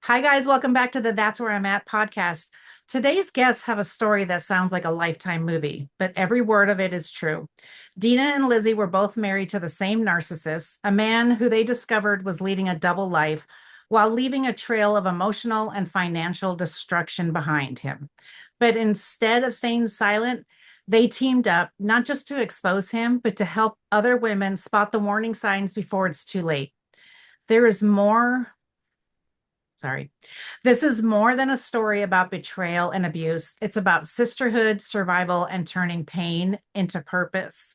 Hi, guys. Welcome back to the That's Where I'm At podcast. Today's guests have a story that sounds like a Lifetime movie, but every word of it is true. Deana and Lizzie were both married to the same narcissist, a man who they discovered was leading a double life while leaving a trail of emotional and financial destruction behind him. But instead of staying silent, they teamed up not just to expose him, but to help other women spot the warning signs before it's too late. There is more. Sorry. This is more than a story about betrayal and abuse. It's about sisterhood, survival, and turning pain into purpose.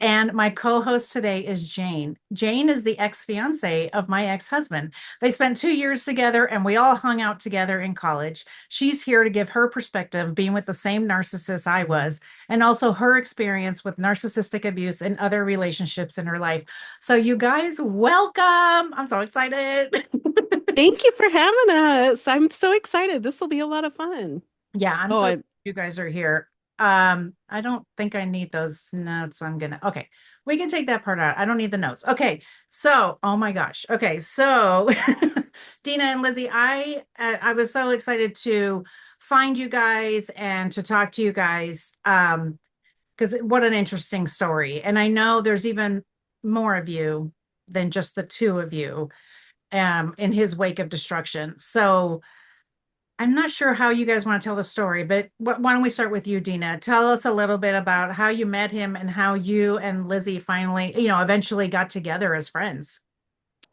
And my co host today is Jane. Jane is the ex fiancee of my ex husband. They spent 2 years together and we all hung out together in college. She's here to give her perspective, being with the same narcissist I was, and also her experience with narcissistic abuse and other relationships in her life. So, you guys, welcome. I'm so excited. Thank you for having us. I'm so excited. This will be a lot of fun. Yeah, I'm Oh, so I, glad you guys are here. I don't think I need those notes. Okay, we can take that part out. I don't need the notes. Okay, so oh my gosh. Okay, so Deana and Lizzie, I was so excited to find you guys and to talk to you guys. Because what an interesting story. And I know there's even more of you than just the two of you in his wake of destruction. So I'm not sure how you guys want to tell the story, but why don't we start with you, Deana? Tell us a little bit about how you met him and how you and Lizzie finally, eventually got together as friends.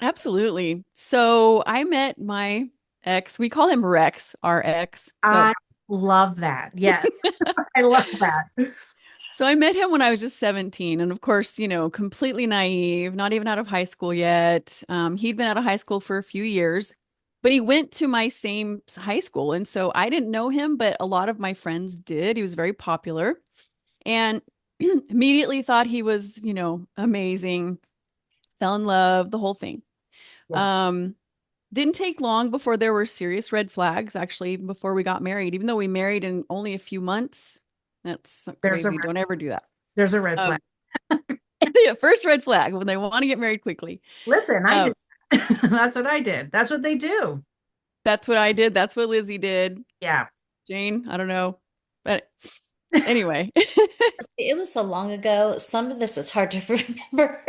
absolutely. So I met my ex. We call him Rex, our ex. I love that. Yes, I love that. So I met him when I was just 17, and of course, completely naive, not even out of high school yet. He'd been out of high school for a few years, but he went to my same high school, and so I didn't know him, but a lot of my friends did. He was very popular, and immediately thought he was, amazing. Fell in love, the whole thing. Yeah, Um, didn't take long before there were serious red flags, actually, before we got married, even though we married in only a few months. That's there's a crazy. Don't ever do that. there's a red flag. Um, yeah, first red flag when they want to get married quickly. Listen, I Um, did. That's what I did. That's what they do. that's what I did. That's what Lizzie did. Yeah. Jane, I don't know. But anyway, It was so long ago. Some of this is hard to remember.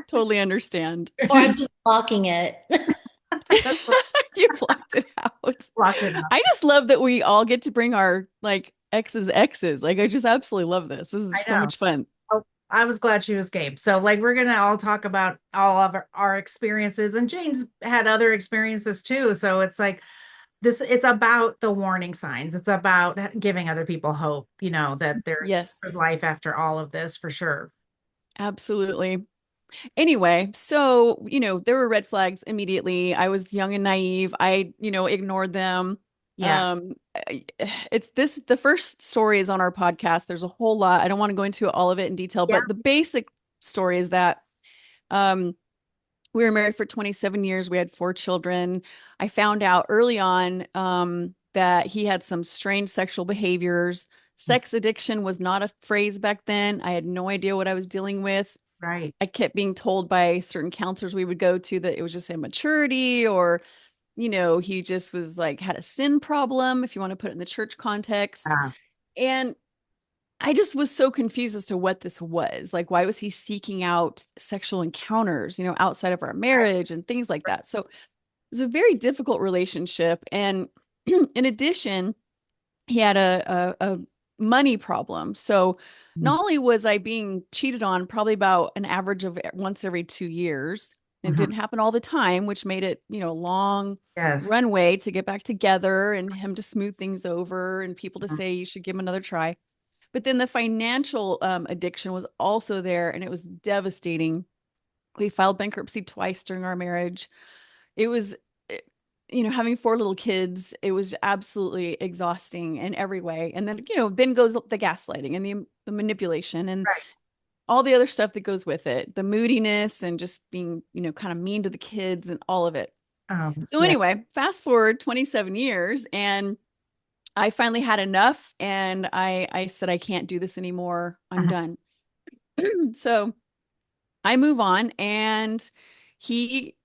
totally understand. Or I'm just blocking it. That's what You blocked it out. blocked it out. I just love that we all get to bring our like exes. Like I just absolutely love this. This I is so know. much fun. Oh, I was glad she was game. So, like, we're gonna all talk about all of our experiences, and Jane's had other experiences too. So it's like this. It's about the warning signs. It's about giving other people hope. That there's Yes, life after all of this for sure. absolutely. Anyway, so, there were red flags immediately. I was young and naive. I, ignored them. Yeah. It's this, the first story is on our podcast. There's a whole lot. I don't want to go into all of it in detail, Yeah. but the basic story is that um, we were married for 27 years. We had 4 children. I found out early on that he had some strange sexual behaviors. Sex addiction was not a phrase back then. I had no idea what I was dealing with. Right. I kept being told by certain counselors we would go to that it was just immaturity or, he just was like had a sin problem, if you want to put it in the church context. Uh, And I just was so confused as to what this was. Like, why was he seeking out sexual encounters, outside of our marriage and things like that? So it was a very difficult relationship. And in addition, he had a money problem. So not only was I being cheated on probably about an average of once every 2 years, it mhm. didn't happen all the time, which made it, a long Yes. runway to get back together and him to smooth things over and people to Mhm. say you should give him another try. But then the financial addiction was also there and it was devastating. We filed bankruptcy twice during our marriage. It was, eh, having 4 little kids, it was absolutely exhausting in every way. And then, then goes the gaslighting and the manipulation and Right. all the other stuff that goes with it, the moodiness and just being, kind of mean to the kids and all of it. So Yeah. anyway, fast forward 27 years and I finally had enough and I said, I can't do this anymore. I'm Mhm. done. So I move on and he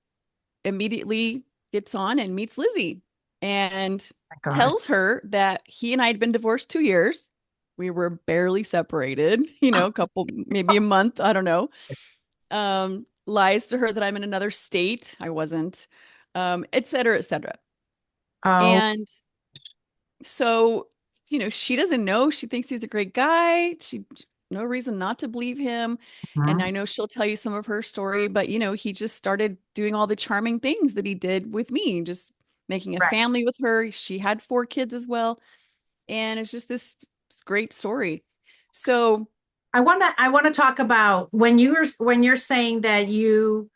immediately gets on and meets Lizzie and My God. tells her that he and I had been divorced 2 years. We were barely separated, a couple, maybe a month, I don't know. Lies to her that I'm in another state. I wasn't, et cetera, et cetera. Oh, And so, she doesn't know. She thinks he's a great guy. She no reason not to believe him. And mhm. I know she'll tell you some of her story, but he just started doing all the charming things that he did with me, just making a Right. family with her. She had 4 kids as well. And it's just this great story. So, I want to talk about when you're saying that you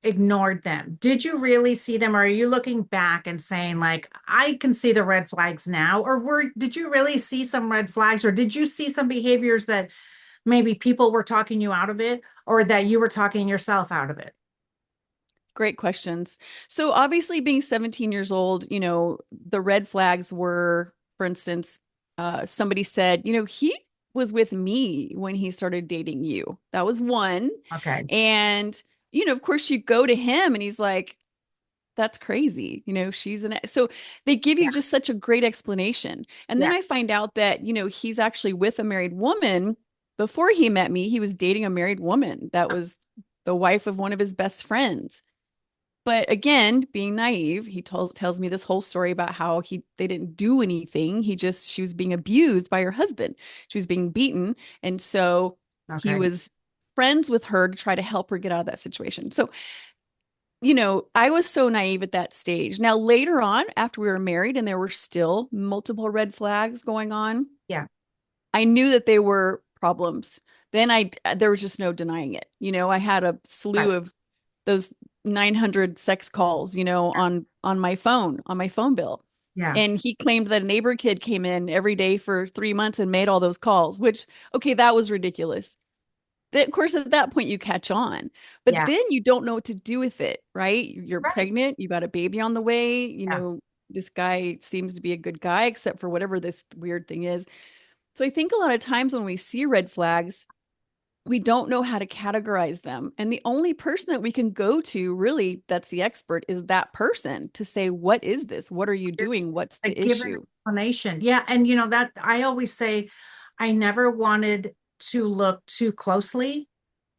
ignored them. Did you really see them, or are you looking back and saying like, I can see the red flags now? Or did you really see some red flags, or did you see some behaviors that maybe people were talking you out of it, or that you were talking yourself out of it? great questions. So obviously being 17 years old, the red flags were, for instance, somebody said, he was with me when he started dating you. That was one. Okay. And, of course you go to him and he's like, that's crazy. So they give you Yeah. just such a great explanation. And then Yeah. I find out that, he's actually with a married woman. Before he met me, he was dating a married woman that was the wife of one of his best friends. But again, being naive, he tells me this whole story about how they didn't do anything. She was being abused by her husband. She was being beaten. And so he Okay. was friends with her to try to help her get out of that situation. So, I was so naive at that stage. Now, later on, after we were married and there were still multiple red flags going on, Yeah. I knew that they were problems. Then there was just no denying it. I had a Right. slew of those 900 sex calls, on my phone bill. Yeah. And he claimed that a neighbor kid came in every day for 3 months and made all those calls, which, okay, that was ridiculous. Of course, at that point, you catch on, but Yeah. then you don't know what to do with it, right? You're Right. pregnant, you got a baby on the way, Yeah. this guy seems to be a good guy, except for whatever this weird thing is. So I think a lot of times when we see red flags, we don't know how to categorize them. And the only person that we can go to, really, that's the expert, is that person to say, what is this? What are you doing? What's the Like, give an issue? explanation. Yeah. And that I always say I never wanted to look too closely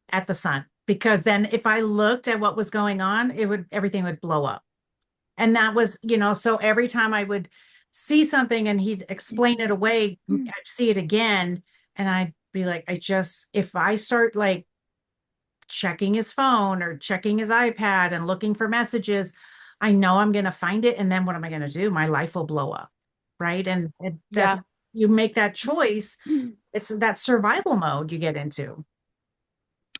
at the sun, because then if I looked at what was going on, everything would blow up. And that was, so every time I would see something and he'd explain it away, I'd see it again. And I'd be like, if I start like checking his phone or checking his iPad and looking for messages, I know I'm going to find it. And then what am I going to do? My life will blow up. Right. And that's, Yeah. you make that choice. It's that survival mode you get into.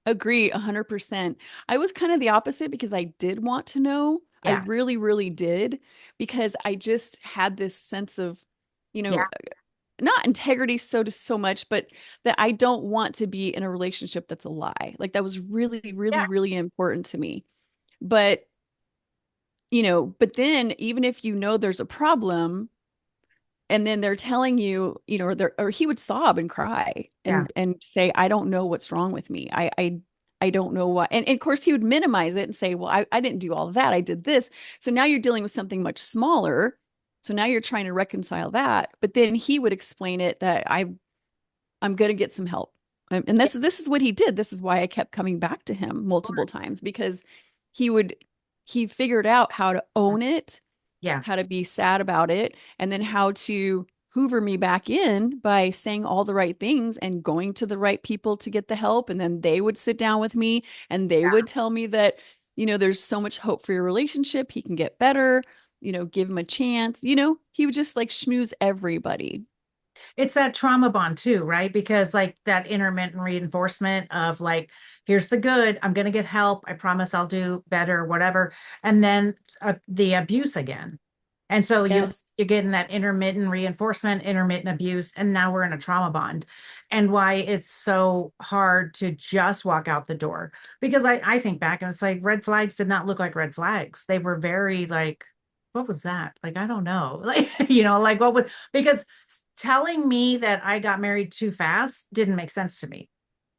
Agreed, 100%. I was kind of the opposite because I did want to know. I Yeah. really, really did, because I just had this sense of, you Yeah. know, not integrity so much, but that I don't want to be in a relationship that's a lie. Like that was really, Yeah. really, really important to me. But, but then even if there's a problem, and then they're telling you, or he would sob and cry Yeah. and say, I don't know what's wrong with me. I don't know what. And of course he would minimize it and say, well, I didn't do all of that. I did this. So now you're dealing with something much smaller. So now you're trying to reconcile that. But then he would explain it that I'm going to get some help. And this is what he did. This is why I kept coming back to him multiple times, because he would, he figured out how to own it, Yeah. how to be sad about it, and then how to hoover me back in by saying all the right things and going to the right people to get the help. And then they would sit down with me and they would tell me that, there's so much hope for your relationship. He can get better, give him a chance. He would just like schmooze everybody. It's that trauma bond too, right? Because like that intermittent reinforcement of like, here's the good, I'm going to get help, I promise I'll do better, whatever. And then the abuse again. And so Yes. you're getting that intermittent reinforcement, intermittent abuse, and now we're in a trauma bond. And why it's so hard to just walk out the door. Because I think back and it's like red flags did not look like red flags. They were very like, what was that? Like, I don't know. Like, like what was, because telling me that I got married too fast didn't make sense to me.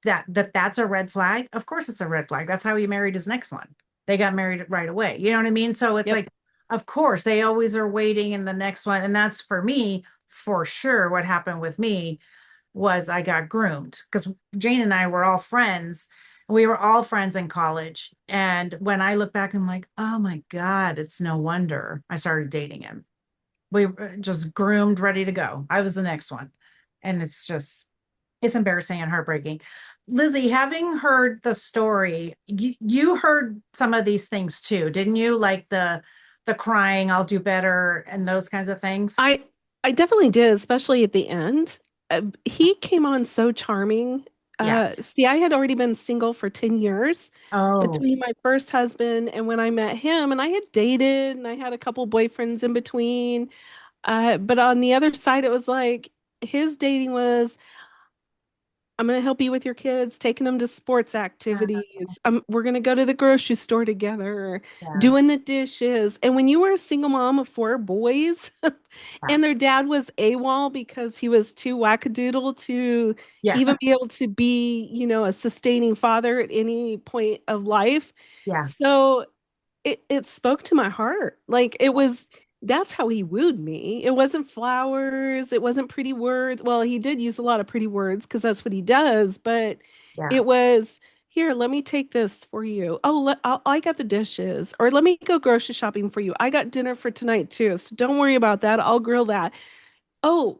That's a red flag. Of course it's a red flag. That's how he married his next one. they got married right away. You know what I mean? So it's Yep. like, of course, they always are waiting in the next one. And that's for me, for sure. What happened with me was I got groomed because Jane and I were all friends. We were all friends in college. And when I look back, I'm like, oh my God, it's no wonder I started dating him. We were just groomed, ready to go. I was the next one. And it's embarrassing and heartbreaking. Lizzie, having heard the story, you heard some of these things too, didn't you? Like the crying, I'll do better, and those kinds of things. I I definitely did, especially at the end. He came on so charming. Yeah. See, I had already been single for 10 years Oh, between my first husband and when I met him, and I had dated and I had a couple boyfriends in between. But on the other side, it was like his dating was, I'm going to help you with your kids, taking them to sports uh, activities. We're going to go to the grocery store together, yeah, doing the dishes. And when you were a single mom of four boys yeah, and their dad was AWOL because he was too wackadoodle to yeah, even be able to be, a sustaining father at any point of life. yeah, So it spoke to my heart. Like that's how he wooed me. It wasn't flowers, it wasn't pretty words. Well, he did use a lot of pretty words because that's what he does, but yeah, it was here, let me take this for you. Oh, I got the dishes, or let me go grocery shopping for you. I got dinner for tonight too, so don't worry about that. I'll grill that. Oh,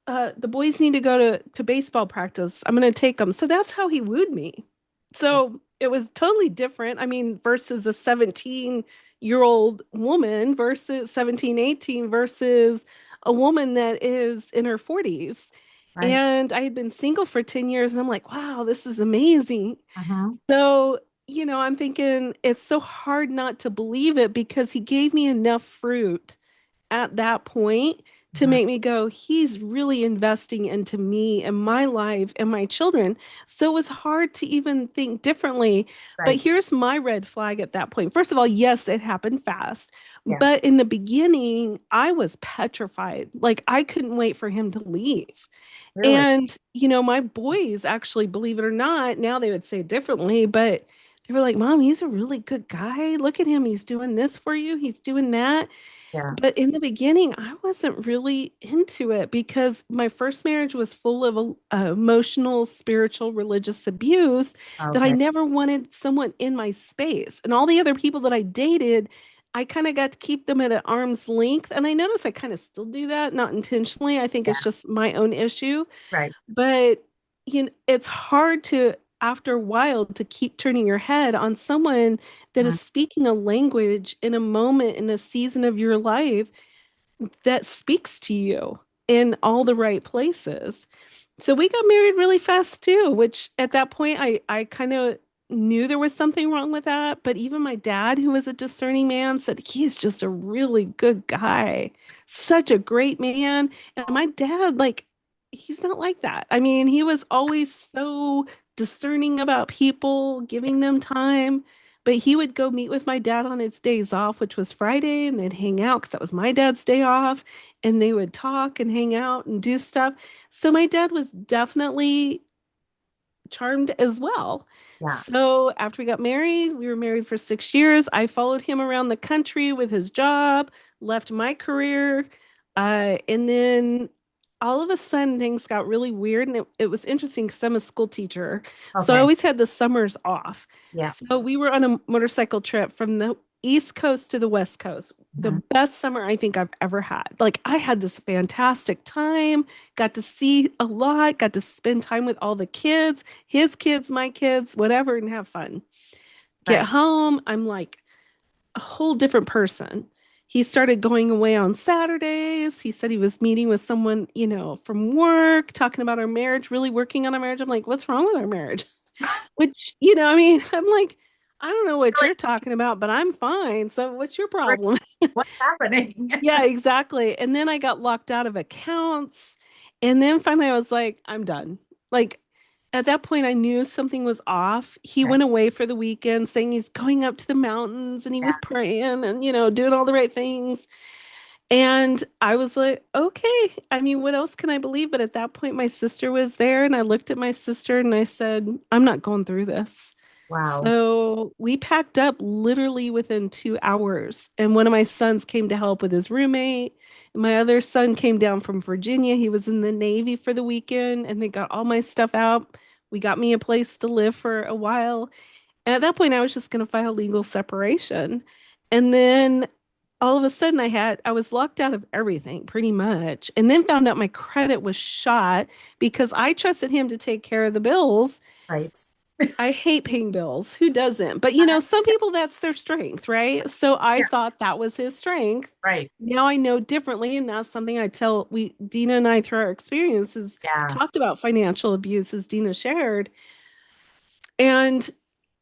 the boys need to go to baseball practice. I'm going to take them. So that's how he wooed me. So it was totally different. I mean, versus a 17-year-old woman versus 17, 18 versus a woman that is in her 40s. right. And I had been single for 10 years and I'm like, wow, this is amazing. Uh-huh. So, I'm thinking it's so hard not to believe it because he gave me enough fruit at that point to Uh-huh. make me go, he's really investing into me and my life and my children. So it was hard to even think differently. But Right. here's my red flag at that point. First of all, yes, it happened fast. Yeah. But in the beginning, I was petrified. Like I couldn't wait for him to leave. Really. And, my boys actually, believe it or not, now they would say it differently, but they were like, Mom, he's a really good guy. Look at him. He's doing this for you. He's doing that. Yeah. But in the beginning, I wasn't really into it because my first marriage was full of emotional, spiritual, religious abuse that I Okay. never wanted someone in my space. And all the other people that I dated, I kind of got to keep them at an arm's length. And I notice I kind of still do that, not intentionally. I think Yeah. it's just my own issue. Right. But it's hard to, after a while, to keep turning your head on someone that Uh, is speaking a language in a moment in a season of your life that speaks to you in all the right places. So we got married really fast too, which at that point I kind of knew there was something wrong with that. But even my dad, who was a discerning man, said he's just a really good guy, such a great man. And my dad, like, he's not like that. I mean, he was always so discerning about people, giving them time. But he would go meet with my dad on his days off, which was Friday, and they'd hang out because that was my dad's day off. And they would talk and hang out and do stuff. So my dad was definitely charmed as well. yeah. So after we got married, we were married for 6 years. I followed him around the country with his job, left my career, and then all of a sudden things got really weird. And it was interesting because I'm a school teacher. So I Okay. always had the summers off. Yeah. So we were on a motorcycle trip from the East Coast to the West Coast. The Mhm. best summer I think I've ever had. Like I had this fantastic time, got to see a lot, got to spend time with all the kids, his kids, my kids, whatever, and have fun. Get Right. home, I'm like a whole different person. He started going away on Saturdays. He said he was meeting with someone, from work, talking about our marriage, really working on our marriage. I'm like, what's wrong with our marriage? Which, I mean, I'm like, I don't know what Like, you're talking about, but I'm fine. So what's your right, problem? what's happening? Yeah, exactly. And then I got locked out of accounts. And then finally I was like, I'm done. Like at that point, I knew something was off. He Right. went away for the weekend saying he's going up to the mountains and he Yeah. was praying and, doing all the right things. And I was like, okay, I mean, what else can I believe? But at that point, my sister was there and I looked at my sister and I said, I'm not going through this. Wow. So we packed up literally within 2 hours. And one of my sons came to help with his roommate. And my other son came down from Virginia. He was in the Navy for the weekend and they got all my stuff out. We got me a place to live for a while. And at that point, I was just going to file legal separation. And then all of a sudden, I was locked out of everything pretty much. And then found out my credit was shot because I trusted him to take care of the bills. Right. I hate paying bills. Who doesn't? But some people that's their strength, right? So I Yeah. thought that was his strength. Right. Now I know differently, and that's something I tell Deana and I through our experiences Yeah. talked about financial abuse as Deana shared, and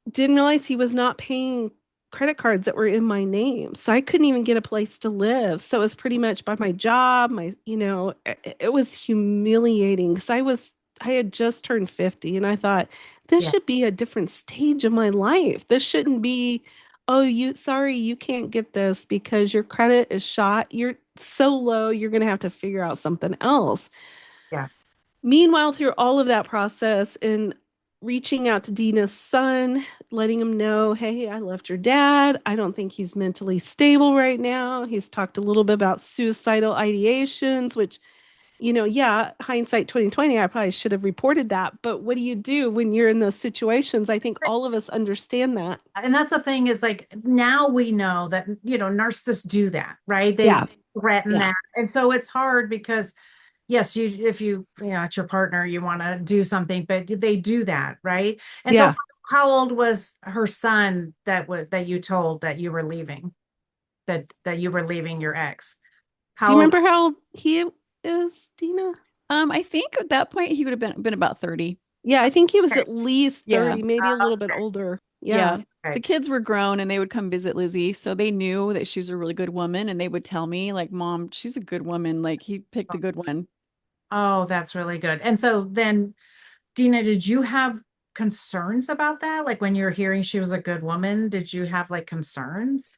didn't realize he was not paying credit cards that were in my name. So I couldn't even get a place to live. So it was pretty much by my job, it was humiliating because I had just turned 50 and I thought this Yeah. should be a different stage of my life. This shouldn't be, oh, sorry, you can't get this because your credit is shot. You're so low, you're going to have to figure out something else. Yeah. Meanwhile, through all of that process and reaching out to Deana's son, letting him know, hey, I left your dad. I don't think he's mentally stable right now. He's talked a little bit about suicidal ideations, which, yeah, hindsight 2020, I probably should have reported that. But what do you do when you're in those situations? I think all of us understand that. And that's the thing is like now we know that, narcissists do that, right? They Yeah. threaten Yeah. that. And so it's hard because yes, if it's your partner, you want to do something, but they do that, right? And so Yeah. how old was her son that you told that you were leaving, that you were leaving your ex? Do you How old? remember how old he is, Deana? I think at that point he would have been about 30. Yeah, I think he was Okay. at least Yeah. 30, maybe a little bit Okay. older. Yeah. Yeah. The Okay. kids were grown and they would come visit Lizzie. So they knew that she was a really good woman and they would tell me, like, Mom, she's a good woman. Like, he picked a good one. Oh, that's really good. And so then, Deana, did you have concerns about that? Like when you're hearing she was a good woman, did you have like concerns?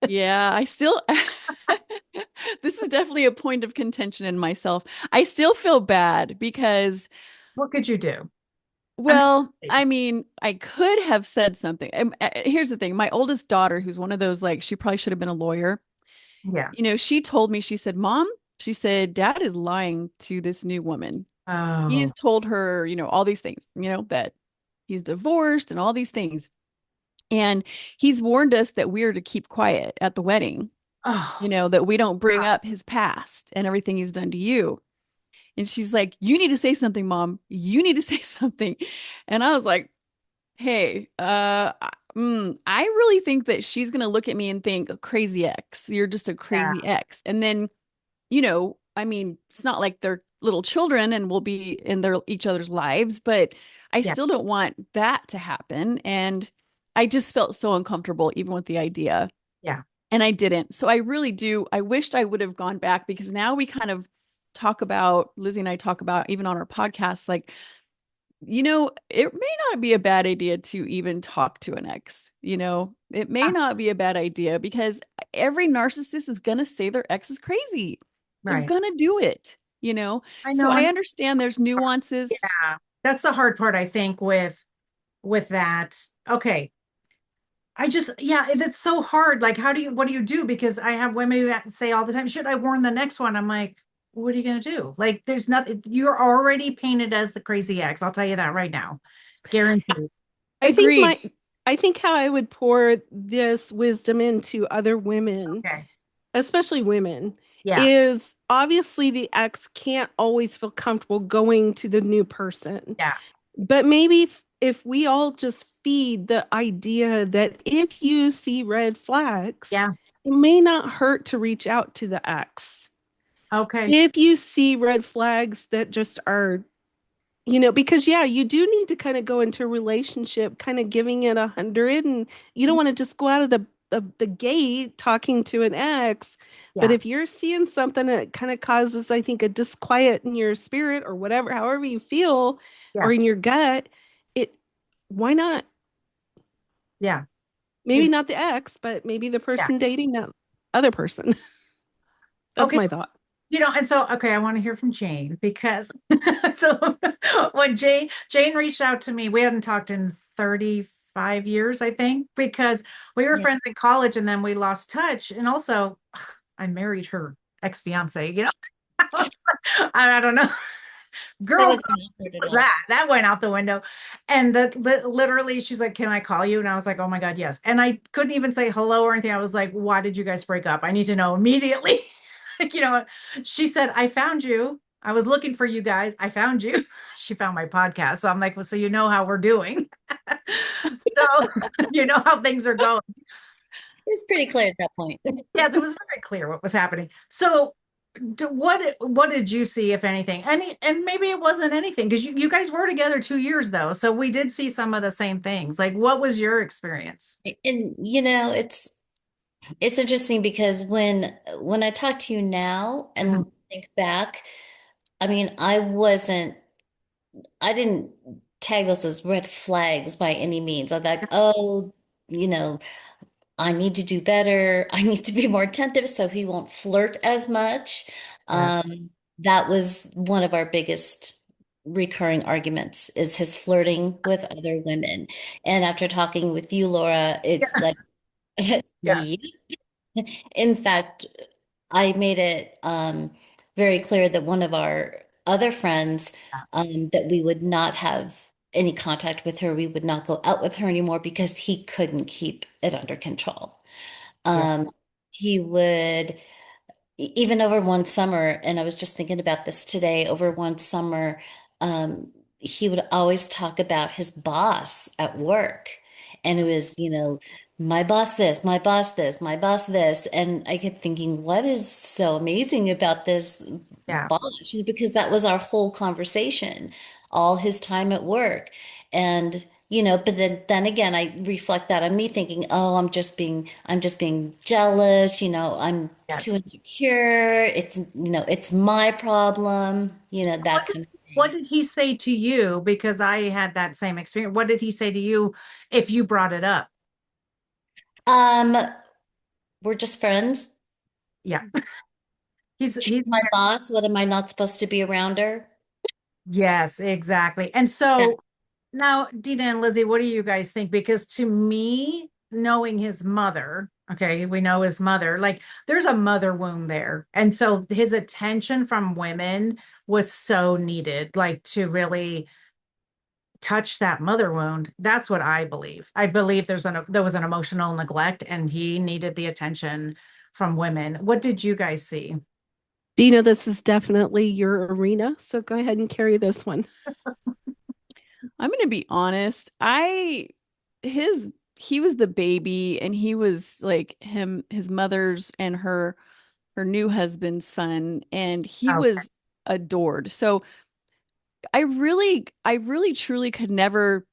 Yeah, I still, this is definitely a point of contention in myself. I still feel bad because, What could you do? I well, mean, I mean, I could have said something. Here's the thing. My oldest daughter, who's one of those, like, she probably should have been a lawyer. yeah. She told me, she said, Mom, she said, Dad is lying to this new woman. He's Oh, told her, all these things, that he's divorced and all these things. And he's warned us that we're to keep quiet at the wedding, oh, that we don't bring up his past and everything he's done to you. And she's like, you need to say something, Mom. You need to say something. And I was like, hey, I really think that she's going to look at me and think, crazy ex, you're just a yeah, crazy ex. And then, I mean, it's not like they're little children and will be in their each other's lives, but I yeah, still don't want that to happen. And I just felt so uncomfortable even with the idea. yeah, And I didn't. So I really do. I wished I would have gone back because now we kind of talk about, Lizzie and I talk about, even on our podcast, like, it may not be a bad idea to even talk to an ex. It may yeah, not be a bad idea because every narcissist is going to say their ex is crazy. They're right. going to do it. I So know. I And understand there's nuances. yeah, that's the hard part, I think, with that. Okay. Yeah, it's so hard. Like, what do you do? Because I have women who say all the time, should I warn the next one? I'm like, what are you going to do? Like, there's nothing, you're already painted as the crazy ex. I'll tell you that right now. Guaranteed. I think Agreed. I think how I would pour this wisdom into other women, Okay. especially women, Yeah. is obviously the ex can't always feel comfortable going to the new person. Yeah. But maybe if we all just feed the idea that if you see red flags, Yeah. it may not hurt to reach out to the ex. Okay. If you see red flags that just are, because yeah, you do need to kind of go into a relationship, kind of giving it 100, and you don't want to just go out of the gate talking to an ex. But Yeah. if you're seeing something that kind of causes, I think, a disquiet in your spirit or whatever, however you feel, or Yeah. in your gut, it why not? Yeah. Maybe Ex- not the ex, but maybe the Yeah. person dating that other person. That's Okay. my thought. And so, okay, I want to hear from Jane because so when Jane reached out to me, we hadn't talked in 30 5 years, I think, because we were Yeah. friends in college and then we lost touch. And also, I married her ex-fiance, I don't know. That Girls, wasn't awkward at was all. that went out the window. And literally she's like, can I call you? And I was like, oh my God, yes. And I couldn't even say hello or anything. I was like, why did you guys break up? I need to know immediately. Like, she said, I found you. I was looking for you guys. I found you. She found my podcast. So I'm like, well, so you know how we're doing. So you know how things are going. It was pretty clear at that point. Yes, it was very clear what was happening. So what did you see, if anything? And maybe it wasn't anything because you guys were together 2 years though. So we did see some of the same things. Like, what was your experience? And it's interesting because when I talk to you now Mhm. and think back, I mean, I didn't tag those as red flags by any means. I'm like, oh, you know, I need to do better. I need to be more attentive so he won't flirt as much. Yeah. That was one of our biggest recurring arguments is his flirting with other women. And after talking with you, Laura, it's Yeah. like, Yeah. yeah. In fact, I made it very clear that one of our other friends, that we would not have any contact with her. We would not go out with her anymore because he couldn't keep it under control. Yeah. Um, he would, even over one summer, and I was just thinking about this today, over one summer, he would always talk about his boss at work. And it was, my boss this, my boss this, my boss this. And I kept thinking, what is so amazing about this Yeah. boss? Because that was our whole conversation, all his time at work. And but then again, I reflect that on me thinking, oh, I'm just being jealous, I'm Yeah. too insecure. It's my problem, What that did, kind of what thing. did he say to you? Because I had that same experience. What did he say to you if you brought it up? Um, we're just friends. Yeah. She's He's my boss. What am I not supposed to be around her? Yes, exactly. And Yeah. so now, Deana and Lizzie, what do you guys think? Because to me, knowing his mother, okay, we know his mother, like there's a mother wound there. And so his attention from women was so needed, like to really touch that mother wound. That's what I believe. I believe there was an emotional neglect and he needed the attention from women. What did you guys see? Deana, this is definitely your arena, so go ahead and carry this one. I'm going to be honest. His, he was the baby and he was like his mother's and her new husband's son, and he Oh, was adored. So I really truly could never,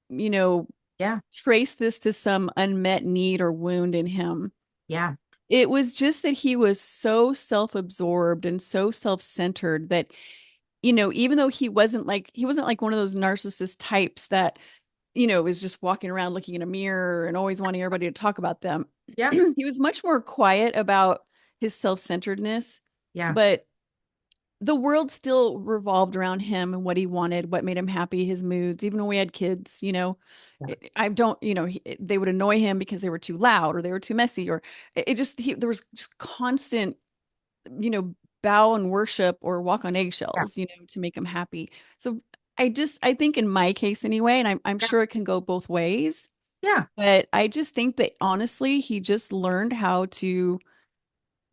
you know, yeah, trace this to some unmet need or wound in him. yeah, It was just that he was so self-absorbed and so self-centered that, even though he wasn't like one of those narcissist types that, is just walking around looking in a mirror and always wanting everybody to talk about them. yeah, He was much more quiet about his self-centeredness, yeah, but the world still revolved around him and what he wanted, what made him happy, his moods. Even when we had kids, yeah, I don't, they would annoy him because they were too loud or they were too messy, or there was just constant, you know, bow and worship or walk on yeah, eggshells, to make him happy. So I think in my case anyway, and I'm yeah, sure it can go both ways, yeah, but I just think that honestly, he just learned how to,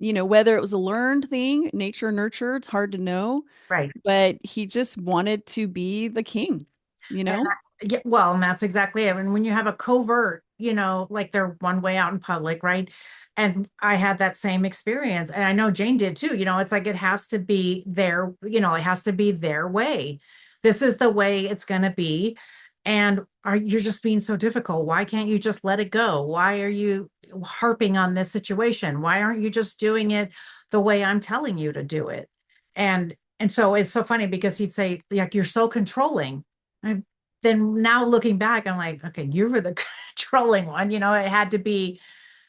whether it was a learned thing, nature, nurture, it's hard to know, right. but he just wanted to be the king, you And know? yeah, well, and that's exactly it. And when you have a covert, like they're one way out in public, right? And I had that same experience. And I know Jane did too. It's like it has to be it has to be their way. This is the way it's going to be. And you're just being so difficult? Why can't you just let it go? Why are you harping on this situation? Why aren't you just doing it the way I'm telling you to do it? And so it's so funny because he'd say, like, you're so controlling. Then now looking back, I'm like, okay, you were the controlling one. It had to be,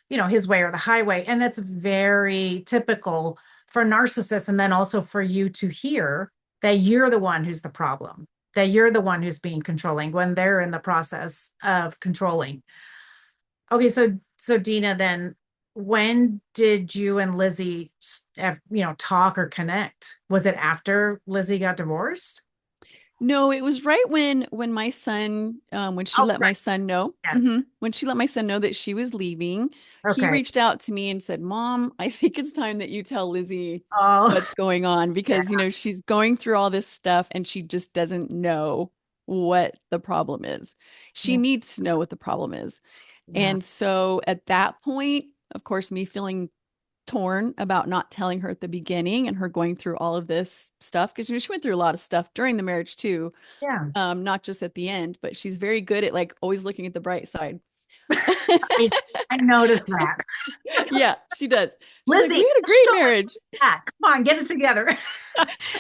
his way or the highway. And that's very typical for narcissists. And then also for you to hear that you're the one who's the problem, that you're the one who's being controlling when they're in the process of controlling. Okay, so Deana, then when did you and Lizzie, talk or connect? Was it after Lizzie got divorced? No, it was right when my son, when she Oh, let my right. son know, Yes. when she let my son know that she was leaving, he Okay. reached out to me and said, "Mom, I think it's time that you tell Lizzie Oh, what's going on yeah. because, she's going through all this stuff and she just doesn't know what the problem is. She Yeah. needs to know what the problem is." Yeah. And so at that point, of course, me feeling torn about not telling her at the beginning and her going through all of this stuff because she went through a lot of stuff during the marriage too, Yeah. not just at the end, but she's very good at like always looking at the bright side. I, I noticed that. Yeah, she does. She's like, Lizzie, we had a let's great show us marriage. that. Come on, get it together.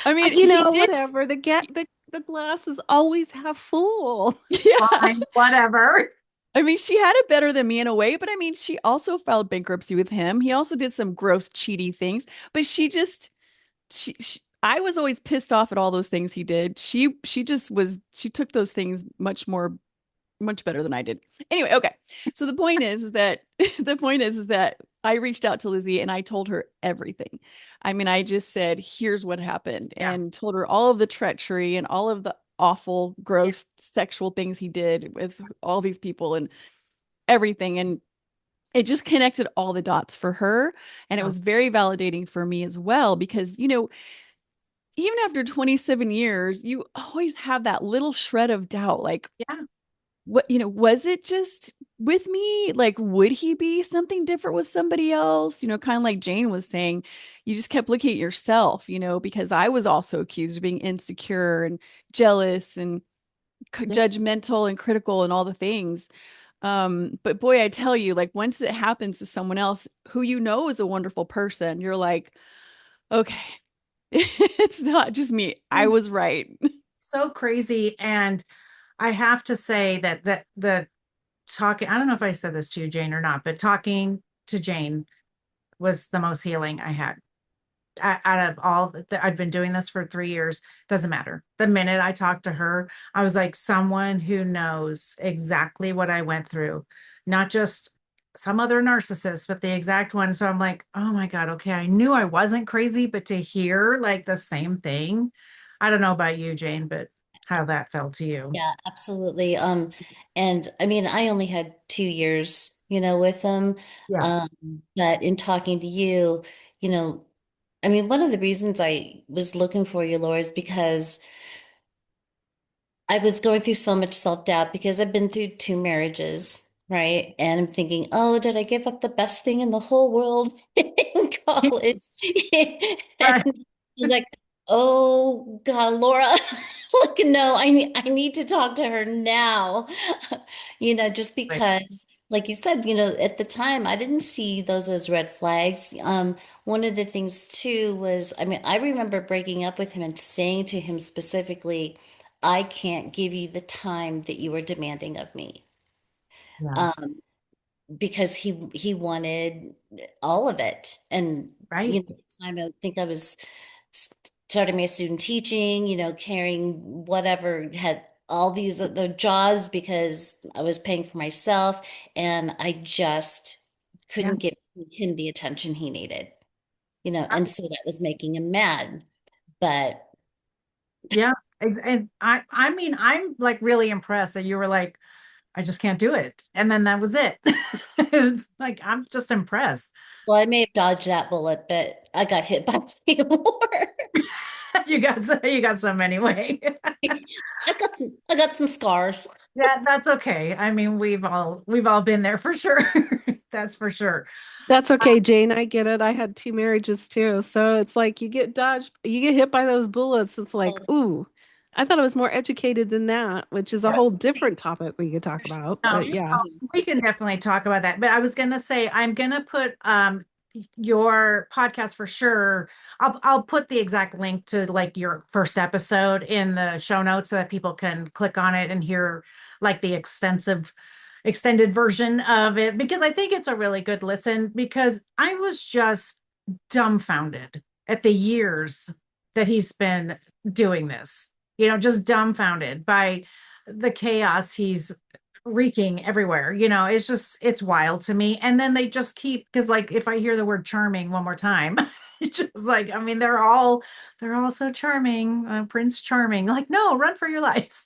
I mean, he did. Whatever. The glass is always half full. Yeah. Fine, whatever. I mean, she had it better than me in a way, but I mean, she also filed bankruptcy with him. He also did some gross, cheaty things, but she I was always pissed off at all those things he did. She just was, she took those things much better than I did. Anyway, okay. So the point is that I reached out to Lizzie and I told her everything. I mean, I just said, here's what happened Yeah. and told her all of the treachery and all of the awful, Yeah. gross sexual things he did with all these people and everything. And it just connected all the dots for her. And it Oh, was very validating for me as well, because, even after 27 years, you always have that little shred of doubt. Like, yeah. was it just with me? Like, would he be something different with somebody else? Kind of like Jane was saying, you just kept looking at yourself, because I was also accused of being insecure and jealous and Yeah. judgmental and critical and all the things. But boy, I tell you, like once it happens to someone else who is a wonderful person, you're like, okay, it's not just me. I was right. So crazy. And I have to say that the talking, I don't know if I said this to you, Jane, or not, but talking to Jane was the most healing I had. Out of all I've been doing this for 3 years, doesn't matter. The minute I talked to her, I was like someone who knows exactly what I went through, not just some other narcissist, but the exact one. So I'm like, oh my God, okay, I knew I wasn't crazy, but to hear like the same thing, I don't know about you, Jane, but how that felt to you. Yeah, absolutely. And I mean, I only had 2 years, with them. Yeah. Um, but in talking to you, you know, I mean, one of the reasons I was looking for you, Laura, is because I was going through so much self-doubt because I've been through two marriages, right? And I'm thinking, oh, did I give up the best thing in the whole world in college? And Right. I was like, oh God, Laura, look, no, I need to talk to her now. Just Right. because, like you said, at the time I didn't see those as red flags. One of the things too was, I mean, I remember breaking up with him and saying to him specifically, I can't give you the time that you were demanding of me. Yeah. Um, because he wanted all of it. And Right. at the time I think I was starting my student teaching, carrying whatever, had all these other jobs because I was paying for myself and I just Yeah. couldn't give him the attention he needed, and so that was making him mad. But Yeah. And I mean, I'm like really impressed that you were like, I just can't do it. And then that was it. It's like, I'm just impressed. well, I may have dodged that bullet, but I got hit by a few more. You got some anyway. I got some scars. Yeah, that's okay. I mean, we've all been there for sure. That's for sure. That's okay, Jane. I get it. I had two marriages too. So it's like you get hit by those bullets. It's like, Oh, ooh, I thought I was more educated than that, which is a whole different topic we could talk about. No, But yeah. we can definitely talk about that. But I was gonna say I'm gonna put your podcast for sure. I'll put the exact link to like your first episode in the show notes so that people can click on it and hear like the extended version of it, because I think it's a really good listen, because I was just dumbfounded at the years that he's been doing this. just dumbfounded by the chaos he's wreaking everywhere. It's wild to me. And then they just keep, because like if I hear the word charming one more time, it's just like, I mean, they're all so charming. Prince Charming. Like, no, run for your life.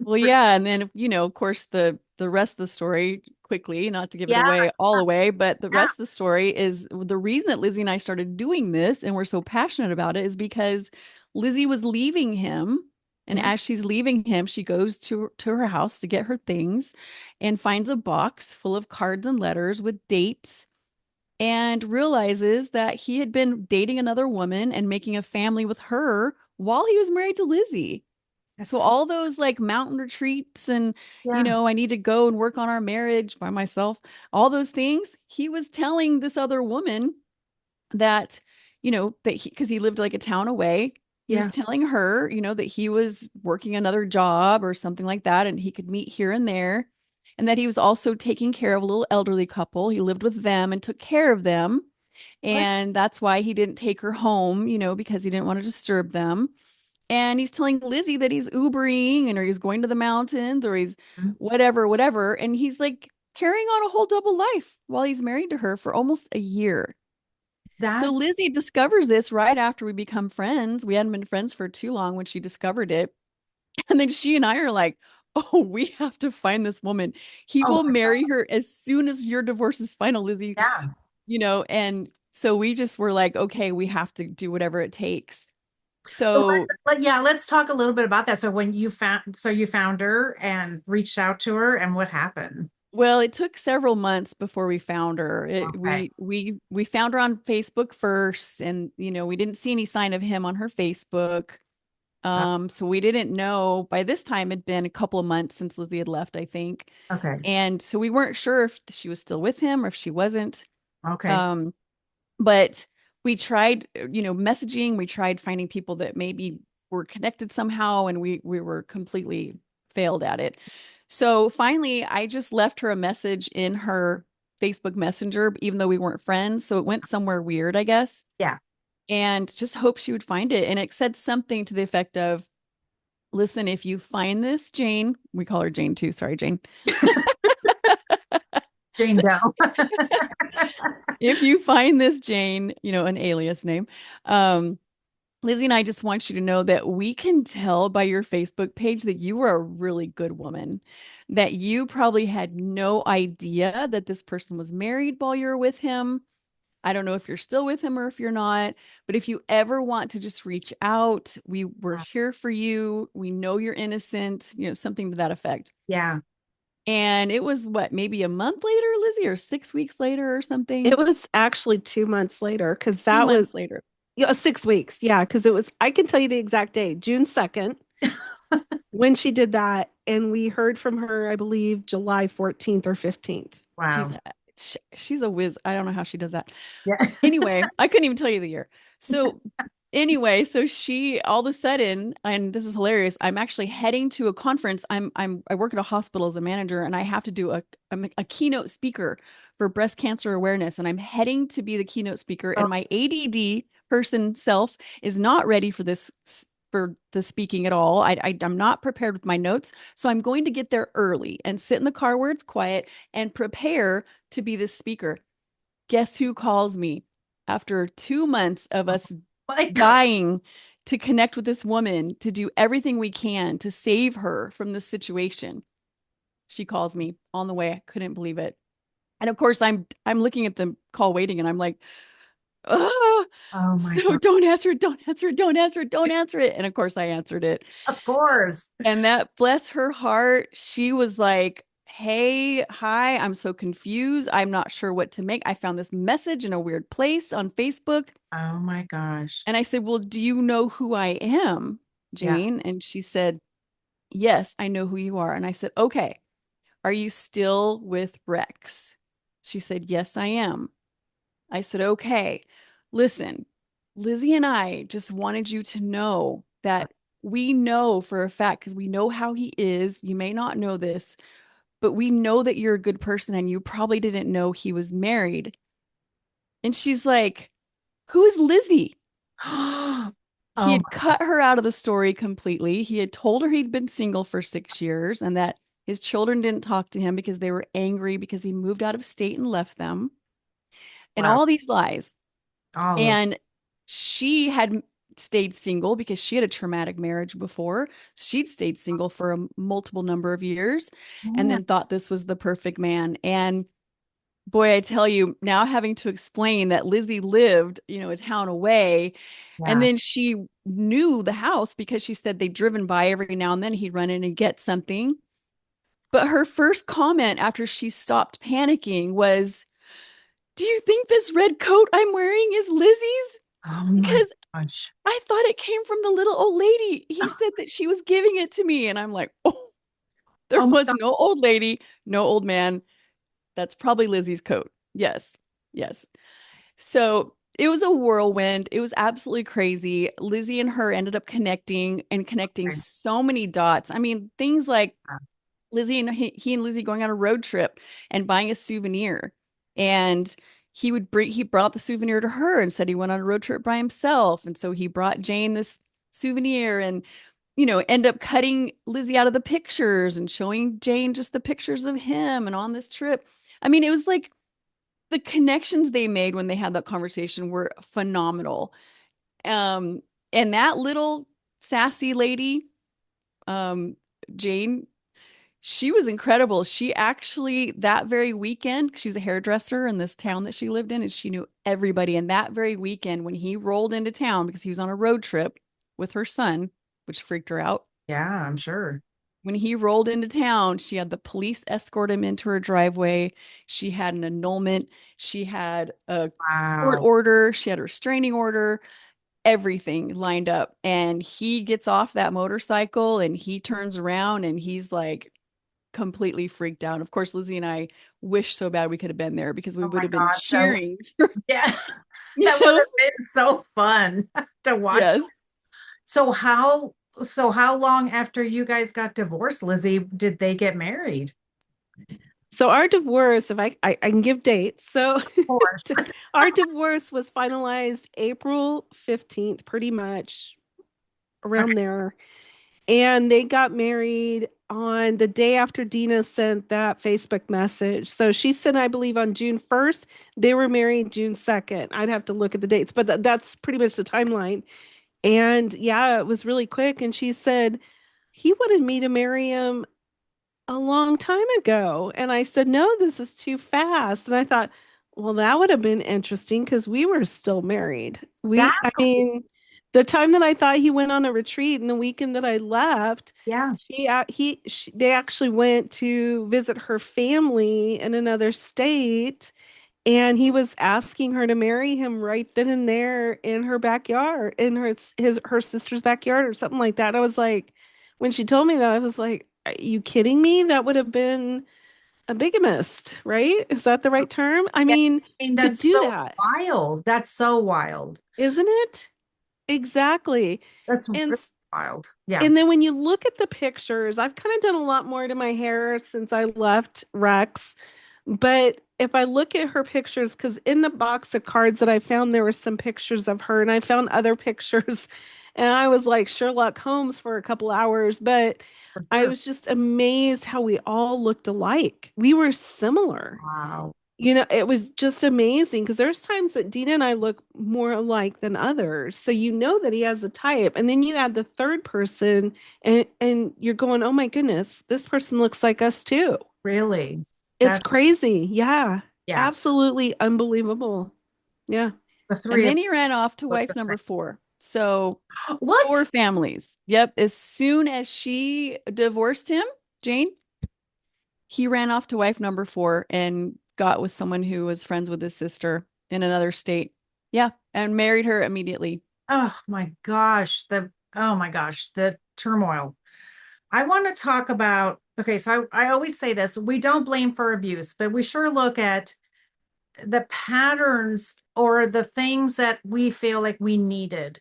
Well, yeah, and then of course, the rest of the story, quickly, not to give it Yeah. away all away, but the Yeah. rest of the story is the reason that Lizzie and I started doing this and we're so passionate about it is because Lizzie was leaving him, and Yeah. as she's leaving him, she goes to her house to get her things and finds a box full of cards and letters with dates and realizes that he had been dating another woman and making a family with her while he was married to Lizzie. So Yes. all those like mountain retreats and, Yeah. I need to go and work on our marriage by myself, all those things, he was telling this other woman that, that because he lived like a town away, he was Yeah. telling her, that he was working another job or something like that, and he could meet here and there. And that he was also taking care of a little elderly couple. He lived with them and took care of them. What? And that's why he didn't take her home, because he didn't want to disturb them. And he's telling Lizzie that he's Ubering and or he's going to the mountains or he's whatever, whatever. And he's like carrying on a whole double life while he's married to her for almost a year. So That. Lizzie discovers this right after we become friends. We hadn't been friends for too long when she discovered it. And then she and I are like, oh, we have to find this woman. He Oh will my God. marry her as soon as your divorce is final, Lizzie. Yeah. And so we just were like, okay, we have to do whatever it takes. So So yeah, let's talk a little bit about that. So you found her and reached out to her, and what happened? well, it took several months before we found her. Okay. We found her on Facebook first, and we didn't see any sign of him on her Facebook. Uh, So we didn't know. By this time, it'd been a couple of months since Lizzie had left, I think, okay. and so we weren't sure if she was still with him or if she wasn't. Okay. Um, but we tried, messaging. We tried finding people that maybe were connected somehow, and we were completely failed at it. So finally, I just left her a message in her Facebook Messenger, even though we weren't friends. So it went somewhere weird, I guess, Yeah. and just hope she would find it. And it said something to the effect of, listen, if you find this Jane, we call her Jane too. Sorry, Jane. Jane Doe. If you find this Jane, an alias name, Lizzie and I just want you to know that we can tell by your Facebook page that you are a really good woman, that you probably had no idea that this person was married while you were with him. I don't know if you're still with him or if you're not, but if you ever want to just reach out, we're here for you. We know you're innocent, something to that effect. Yeah. And it was what, maybe a month later, Lizzie, or 6 weeks later or something? It was actually 2 months later because Two that months was later. 6 weeks. Yeah, because it was, I can tell you the exact day, June 2nd, when she did that. And we heard from her, I believe, July 14th or 15th. She's Wow. she's a whiz. I don't know how she does that. Yeah. Anyway, I couldn't even tell you the year. So anyway, so she all of a sudden, and this is hilarious, I'm actually heading to a conference. I work at a hospital as a manager, and I have to do I'm a keynote speaker for breast cancer awareness, and I'm heading to be the keynote speaker, Oh, and my ADD person self is not ready for this, for the speaking at all. I'm not prepared with my notes, so I'm going to get there early and sit in the car where it's quiet and prepare to be the speaker. Guess who calls me after 2 months of us my God. dying to connect with this woman, to do everything we can to save her from this situation? She calls me on the way. I couldn't believe it. And of course, I'm looking at the call waiting, and I'm like, oh, Oh my so God. don't answer it, don't answer it, don't answer it, don't answer it. And of course, I answered it. Of course. And that, bless her heart, she was like, hey, hi, I'm so confused. I'm not sure what to make. I found this message in a weird place on Facebook. Oh my gosh. And I said, well, do you know who I am, Yeah. Jane? And she said, yes, I know who you are. And I said, okay, are you still with Rex? She said, yes, I am. I said, okay, listen, Lizzie and I just wanted you to know that we know for a fact, because we know how he is. You may not know this, but we know that you're a good person and you probably didn't know he was married. And she's like, who is Lizzie? He Oh had cut her out of the story completely. He had told her he'd been single for 6 years and that his children didn't talk to him because they were angry because he moved out of state and left them, and wow. all these lies. All of And she had stayed single because she had a traumatic marriage before. She'd stayed single for a multiple number of years and yeah. then thought this was the perfect man. And boy, I tell you, now having to explain that Lizzie lived, a town away, and Yeah. then she knew the house because she said they'd driven by every now and then. He'd run in and get something. But her first comment after she stopped panicking was, "Do you think this red coat I'm wearing is Lizzie's? Oh my Because gosh. I thought it came from the little old lady. He said that she was giving it to me." And I'm like, oh, there Oh my was God. no old lady, no old man. That's probably Lizzie's coat. Yes. Yes. So it was a whirlwind. It was absolutely crazy. Lizzie and her ended up connecting Okay. so many dots. I mean, things like Yeah. Lizzie and he and Lizzie going on a road trip and buying a souvenir. And he brought the souvenir to her and said he went on a road trip by himself. And so he brought Jane this souvenir and, end up cutting Lizzie out of the pictures and showing Jane just the pictures of him and on this trip. I mean, it was like the connections they made when they had that conversation were phenomenal. Um, and that little sassy lady, um, Jane, she was incredible. She actually, that very weekend, she was a hairdresser in this town that she lived in, and she knew everybody. And that very weekend, when he rolled into town because he was on a road trip with her son, which freaked her out. Yeah, I'm sure. When he rolled into town, she had the police escort him into her driveway. She had an annulment. She had a court Wow. order. She had a restraining order, everything lined up. And he gets off that motorcycle and he turns around and he's like completely freaked out. Of course, Lizzie and I wish so bad we could have been there because we Oh would my have been gosh. That, cheering for, yeah. you That would know, have been so fun to watch. yes. So how long after you guys got divorced, Lizzie, did they get married? So our divorce, if I can give dates. So Of course. our divorce was finalized April 15th, pretty much Okay. around there. And they got married on the day after Deana sent that Facebook message. So she sent, I believe, on June 1st. They were married June 2nd. I'd have to look at the dates, but that's pretty much the timeline. And yeah, it was really quick. And she said, he wanted me to marry him a long time ago. And I said, no, this is too fast. And I thought, well, that would have been interesting because we were still married. That's I cool. mean, the time that I thought he went on a retreat and the weekend that I left, Yeah. they actually went to visit her family in another state. And he was asking her to marry him right then and there in her backyard, in her sister's backyard or something like that. I was like, when she told me that, I was like, are you kidding me? That would have been a bigamist, right? Is that the right term? I Yeah. mean, I mean, to that's do so that, wild. That's so wild. isn't it? Exactly. That's And really wild. Yeah. And then when you look at the pictures, I've kind of done a lot more to my hair since I left Rex. But if I look at her pictures, because in the box of cards that I found, there were some pictures of her, and I found other pictures, and I was like Sherlock Holmes for a couple hours. But For I sure. was just amazed how we all looked alike. We were similar. Wow. It was just amazing because there's times that Deana and I look more alike than others. So you know that he has a type. And then you add the third person and you're going, oh my goodness, this person looks like us too. Really? It's That, crazy. Yeah. yeah. Absolutely unbelievable. Yeah. The And three of then he ran off to them look wife the number four. So same. What? four families. Yep. As soon as she divorced him, Jane, he ran off to wife number four and got with someone who was friends with his sister in another state. Yeah. And married her immediately. Oh my gosh. Oh my gosh, the turmoil. I want to talk about, okay, so I always say this, we don't blame for abuse, but we sure look at the patterns or the things that we feel like we needed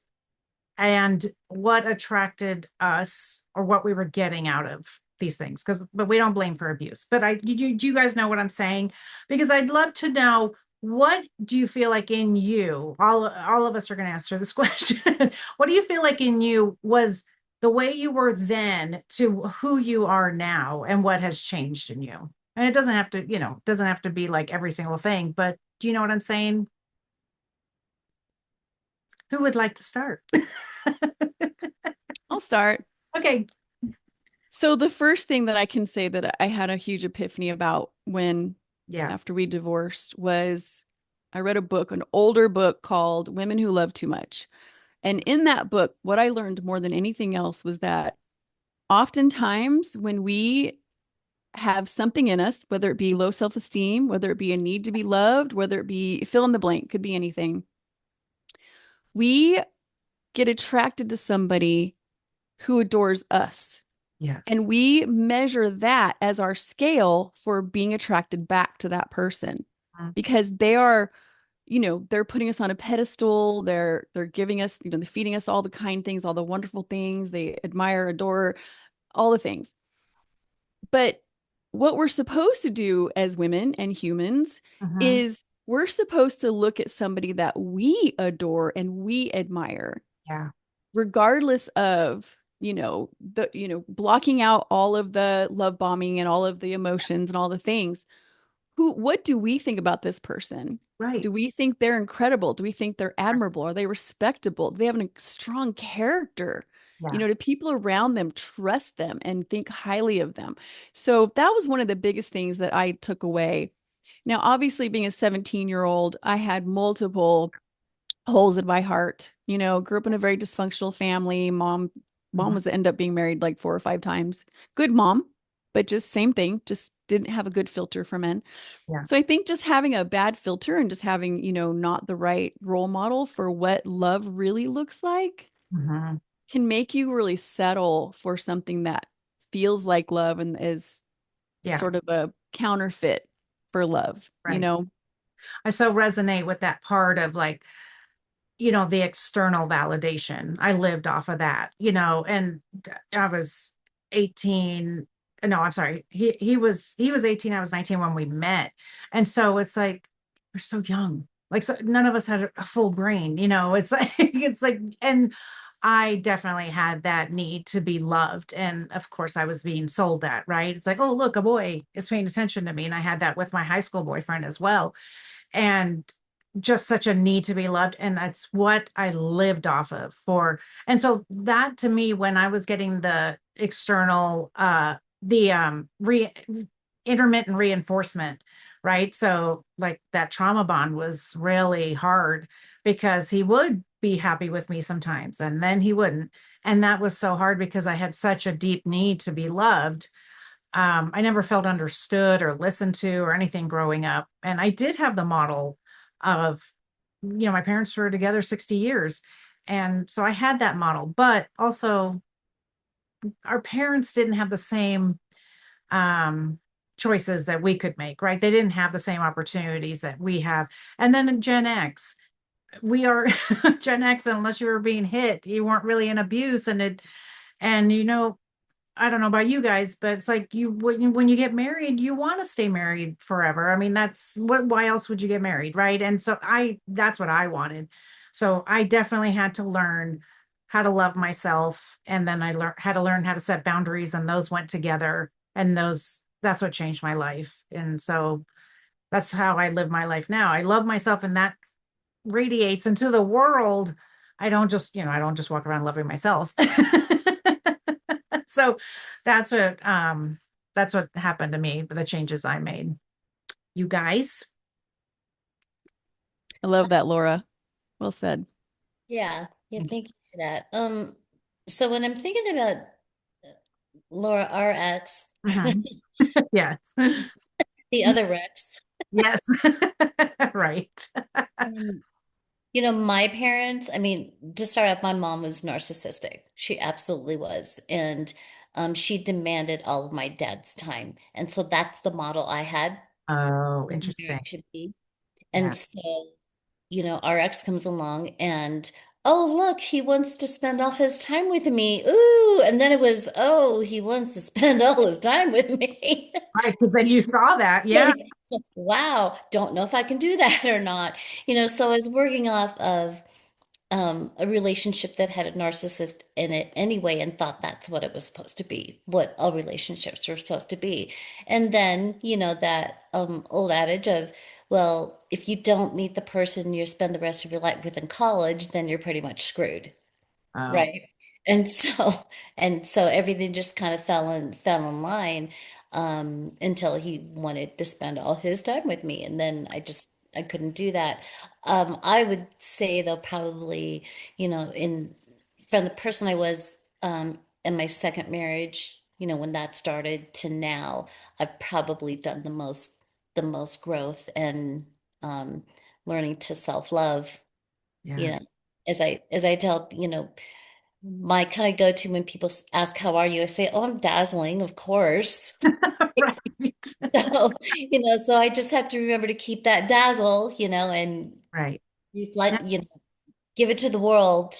and what attracted us or what we were getting out of these things. But we don't blame for abuse. But do you guys know what I'm saying? Because I'd love to know what do you feel like in you? All of us are going to answer this question. What do you feel like in you was the way you were then to who you are now, and what has changed in you? And it doesn't have to, doesn't have to be like every single thing, but do you know what I'm saying? Who would like to start? I'll start. Okay. So the first thing that I can say that I had a huge epiphany about Yeah. after we divorced was I read a book, an older book called Women Who Love Too Much. And in that book, what I learned more than anything else was that oftentimes when we have something in us, whether it be low self-esteem, whether it be a need to be loved, whether it be fill in the blank, could be anything, we get attracted to somebody who adores us. Yes. And we measure that as our scale for being attracted back to that person because they are, they're putting us on a pedestal. They're giving us, they're feeding us all the kind things, all the wonderful things. They admire, adore, all the things. But what we're supposed to do as women and humans is we're supposed to look at somebody that we adore and we admire. Yeah. Regardless of, blocking out all of the love bombing and all of the emotions and all the things. What do we think about this person? Right. Do we think they're incredible? Do we think they're admirable? Are they respectable? Do they have a strong character? Yeah. Do people around them trust them and think highly of them? So that was one of the biggest things that I took away. Now, obviously, being a 17-year-old, I had multiple holes in my heart. Grew up in a very dysfunctional family. Mom was end up being married like 4 or 5 times. Good mom, but just same thing, just didn't have a good filter for men. Yeah. So I think just having a bad filter and just having, not the right role model for what love really looks like can make you really settle for something that feels like love and is sort of a counterfeit for love, Right. I so resonate with that part of like, the external validation. I lived off of that, and I was 18. No, I'm sorry. He was 18. I was 19 when we met. And so it's like, we're so young. Like, so none of us had a full brain, it's like, and I definitely had that need to be loved. And of course I was being sold that, right? It's like, oh, look, a boy is paying attention to me. And I had that with my high school boyfriend as well. And just such a need to be loved, and that's what I lived off of for. And so that to me, when I was getting the external the intermittent reinforcement, right? So like that trauma bond was really hard because he would be happy with me sometimes and then he wouldn't, and that was so hard because I had such a deep need to be loved. I never felt understood or listened to or anything growing up. And I did have the model of, my parents were together 60 years. And so I had that model, but also our parents didn't have the same choices that we could make, right? They didn't have the same opportunities that we have. And then in Gen X, we are Gen X, unless you were being hit, you weren't really in abuse. And I don't know about you guys, but it's like when you get married, you want to stay married forever. I mean, that's why else would you get married, right? And so that's what I wanted. So I definitely had to learn how to love myself. And then I had to learn how to set boundaries, and those went together. And that's what changed my life. And so that's how I live my life now. I love myself, and that radiates into the world. I don't just walk around loving myself. So that's what happened to me, the changes I made. You guys? I love that, Laura. Well said. Yeah. Thank you for that. So when I'm thinking about Laura, our ex, Yes. the other Rex, Yes. Right. my parents, I mean, to start out, my mom was narcissistic. She absolutely was. And she demanded all of my dad's time. And so that's the model I had Oh, of marriage interesting. should be. Yeah. And so, our ex comes along and oh, look, he wants to spend all his time with me. Ooh. And then it was, oh, he wants to spend all his time with me. Right. Because then you saw that. Yeah. Like, wow, don't know if I can do that or not. So I was working off of a relationship that had a narcissist in it anyway, and thought that's what it was supposed to be, what all relationships were supposed to be. And then, that old adage of, well, if you don't meet the person you spend the rest of your life with in college, then you're pretty much screwed. Oh, Right. And so everything just kind of fell in line until he wanted to spend all his time with me. And then I couldn't do that. I would say though, probably, in from the person I was in my second marriage, when that started to now, I've probably done the most growth and learning to self-love, you yeah. know, as I tell, my kind of go-to when people ask, how are you? I say, oh, I'm dazzling, of course. Right. So, so I just have to remember to keep that dazzle, and Right. Yeah. reflect, give it to the world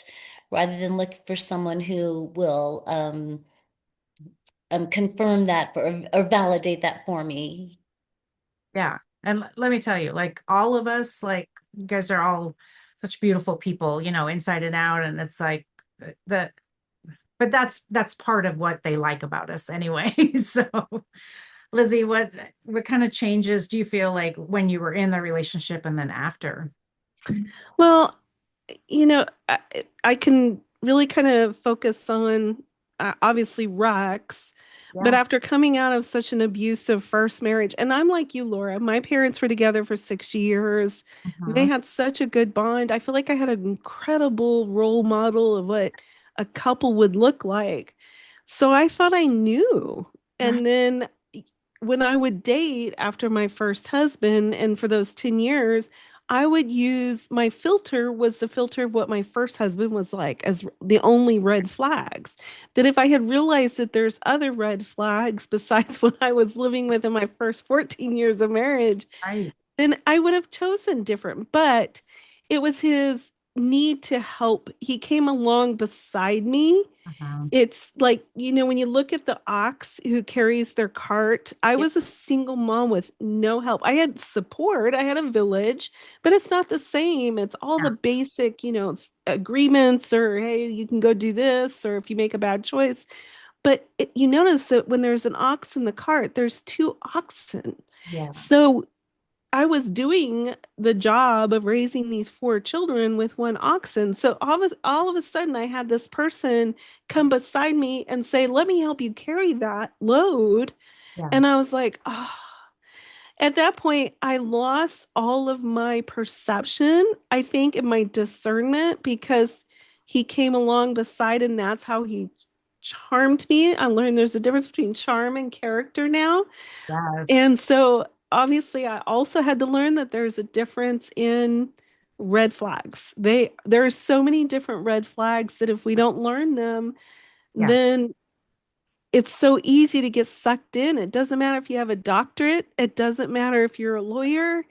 rather than look for someone who will confirm that or validate that for me. Yeah. And let me tell you, like all of us, like you guys are all such beautiful people, inside and out. And it's like the but that's part of what they like about us anyway. So Lizzie, what kind of changes do you feel like when you were in the relationship and then after? Well, I can really kind of focus on obviously Rex, but Yeah. after coming out of such an abusive first marriage, and I'm like you, Laura, my parents were together for 6 years. They Mhm. had such a good bond. I feel like I had an incredible role model of what a couple would look like. So I thought I knew. Right. And then when I would date after my first husband, and for those 10 years, I would use my filter was the filter of what my first husband was like as the only red flags. That if I had realized that there's other red flags besides what I was living with in my first 14 years of marriage, Right. then I would have chosen different. But it was his need to help. He came along beside me. Mhm. It's like, when you look at the ox who carries their cart, I Yep. was a single mom with no help. I had support, I had a village, but it's not the same. It's all Yeah. the basic, agreements, or hey, you can go do this, or if you make a bad choice. But you notice that when there's an ox in the cart, there's two oxen. Yeah. So I was doing the job of raising these four children with one oxen. So all of a sudden, I had this person come beside me and say, "Let me help you carry that load." Yeah. And I was like, oh. At that point, I lost all of my perception, I think, and my discernment because he came along beside, and that's how he charmed me. I learned there's a difference between charm and character now. Yes. And so obviously I also had to learn that there's a difference in red flags. There are so many different red flags that if we don't learn them, Yeah. then it's so easy to get sucked in. It doesn't matter if you have a doctorate, it doesn't matter if you're a lawyer.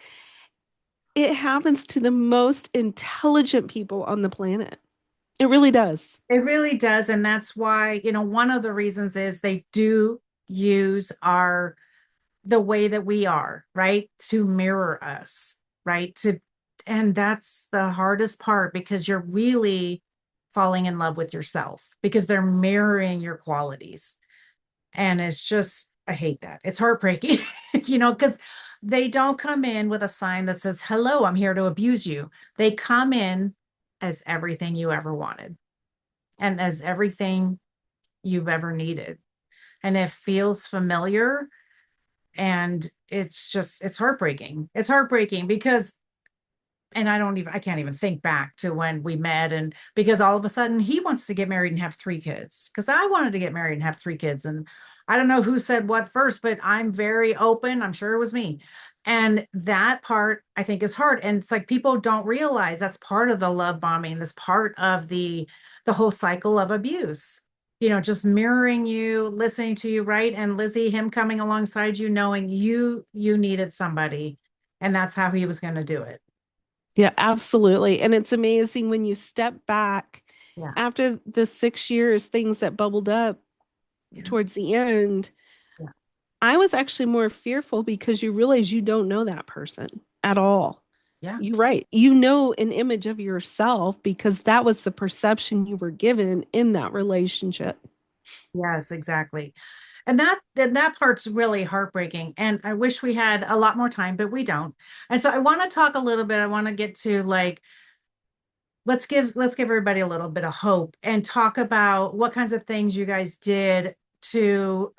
It happens to the most intelligent people on the planet. It really does. It really does. And that's why, one of the reasons is they do use the way that we are, right? To mirror us, right? And that's the hardest part because you're really falling in love with yourself because they're mirroring your qualities. And it's just, I hate that. It's heartbreaking, because they don't come in with a sign that says, hello, I'm here to abuse you. They come in as everything you ever wanted and as everything you've ever needed. And it feels familiar. And it's heartbreaking. It's heartbreaking because, and I can't even think back to when we met. And because all of a sudden he wants to get married and have three kids, because I wanted to get married and have three kids. And I don't know who said what first, but I'm very open. I'm sure it was me. And that part I think is hard. And it's like people don't realize that's part of the love bombing, that's part of the whole cycle of abuse. Just mirroring you, listening to you, right? And Lizzie, him coming alongside you, knowing you needed somebody, and that's how he was going to do it. Yeah, absolutely. And it's amazing when you step back Yeah. after the 6 years, things that bubbled up Yeah. towards the end. Yeah. I was actually more fearful because you realize you don't know that person at all. Yeah. You're right. You know an image of yourself because that was the perception you were given in that relationship. Yes, exactly. And that part's really heartbreaking. And I wish we had a lot more time, but we don't. And so I want to talk a little bit. I want to get to like let's give everybody a little bit of hope and talk about what kinds of things you guys did to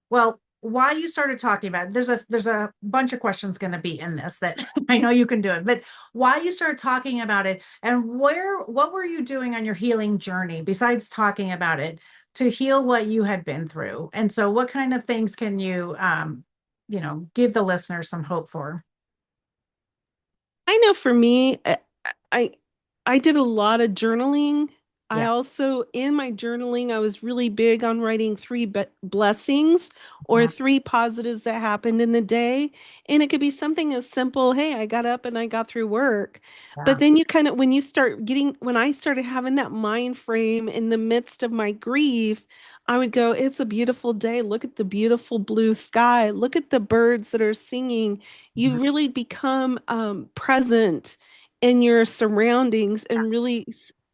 well, why you started talking about it. There's a bunch of questions going to be in this that I know you can do it, but why you started talking about it and what were you doing on your healing journey besides talking about it to heal what you had been through? And so what kind of things can you give the listeners some hope for? I know for me, I I did a lot of journaling. I Yeah. also, in my journaling, I was really big on writing three blessings or Yeah. three positives that happened in the day. And it could be something as simple, hey, I got up and I got through work. But Yeah. then you kind of, when I started having that mind frame in the midst of my grief, I would go, it's a beautiful day. Look at the beautiful blue sky. Look at the birds that are singing. You really become present in your surroundings and really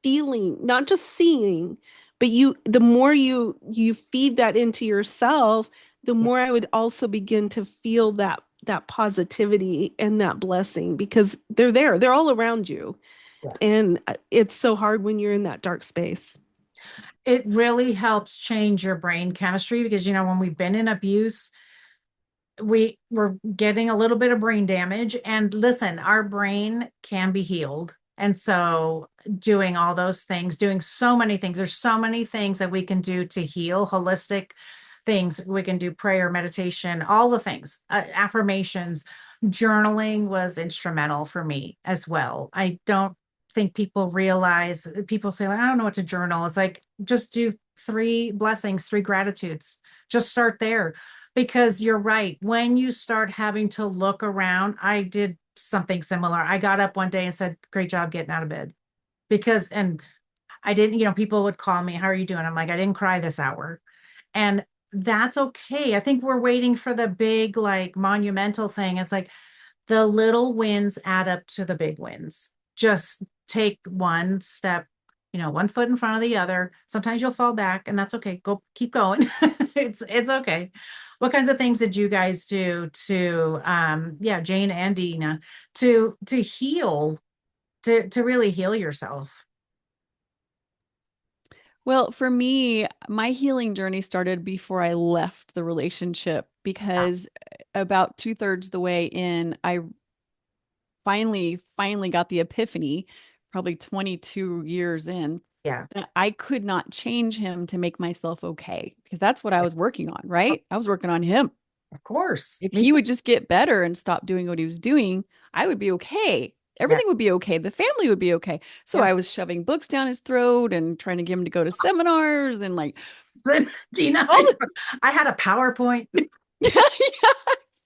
feeling, not just seeing, but the more you feed that into yourself, the Yeah. more I would also begin to feel that positivity and that blessing because they're there. They're all around you. Yeah. And it's so hard when you're in that dark space. It really helps change your brain chemistry because when we've been in abuse, we were getting a little bit of brain damage. And listen, our brain can be healed. And so doing all those things, doing so many things, there's so many things that we can do to heal, holistic things. We can do prayer, meditation, all the things, affirmations. Journaling was instrumental for me as well. I don't think people realize, people say, like, I don't know what to journal. It's like, just do three blessings, three gratitudes. Just start there because you're right. When you start having to look around, I did something similar. I got up one day and said, great job getting out of bed. And I didn't, people would call me, how are you doing? I'm like, I didn't cry this hour. And that's okay. I think we're waiting for the big, like, monumental thing. It's like the little wins add up to the big wins. Just take one step, one foot in front of the other. Sometimes you'll fall back, and that's okay. Go, keep going. It's okay. What kinds of things did you guys do to yeah, Jane and Deana, to heal, to really heal yourself? Well, for me, my healing journey started before I left the relationship because about two-thirds the way in, I finally got the epiphany, probably 22 years in, Yeah. that I could not change him to make myself okay because that's what I was working on, right? I was working on him. Of course. If Me he too. would just get better and stop doing what he was doing, I would be okay. Yeah. Everything would be okay. The family would be okay. So Yeah. I was shoving books down his throat and trying to get him to go to seminars and like Then, Deana, all the I had a PowerPoint. yeah, yeah,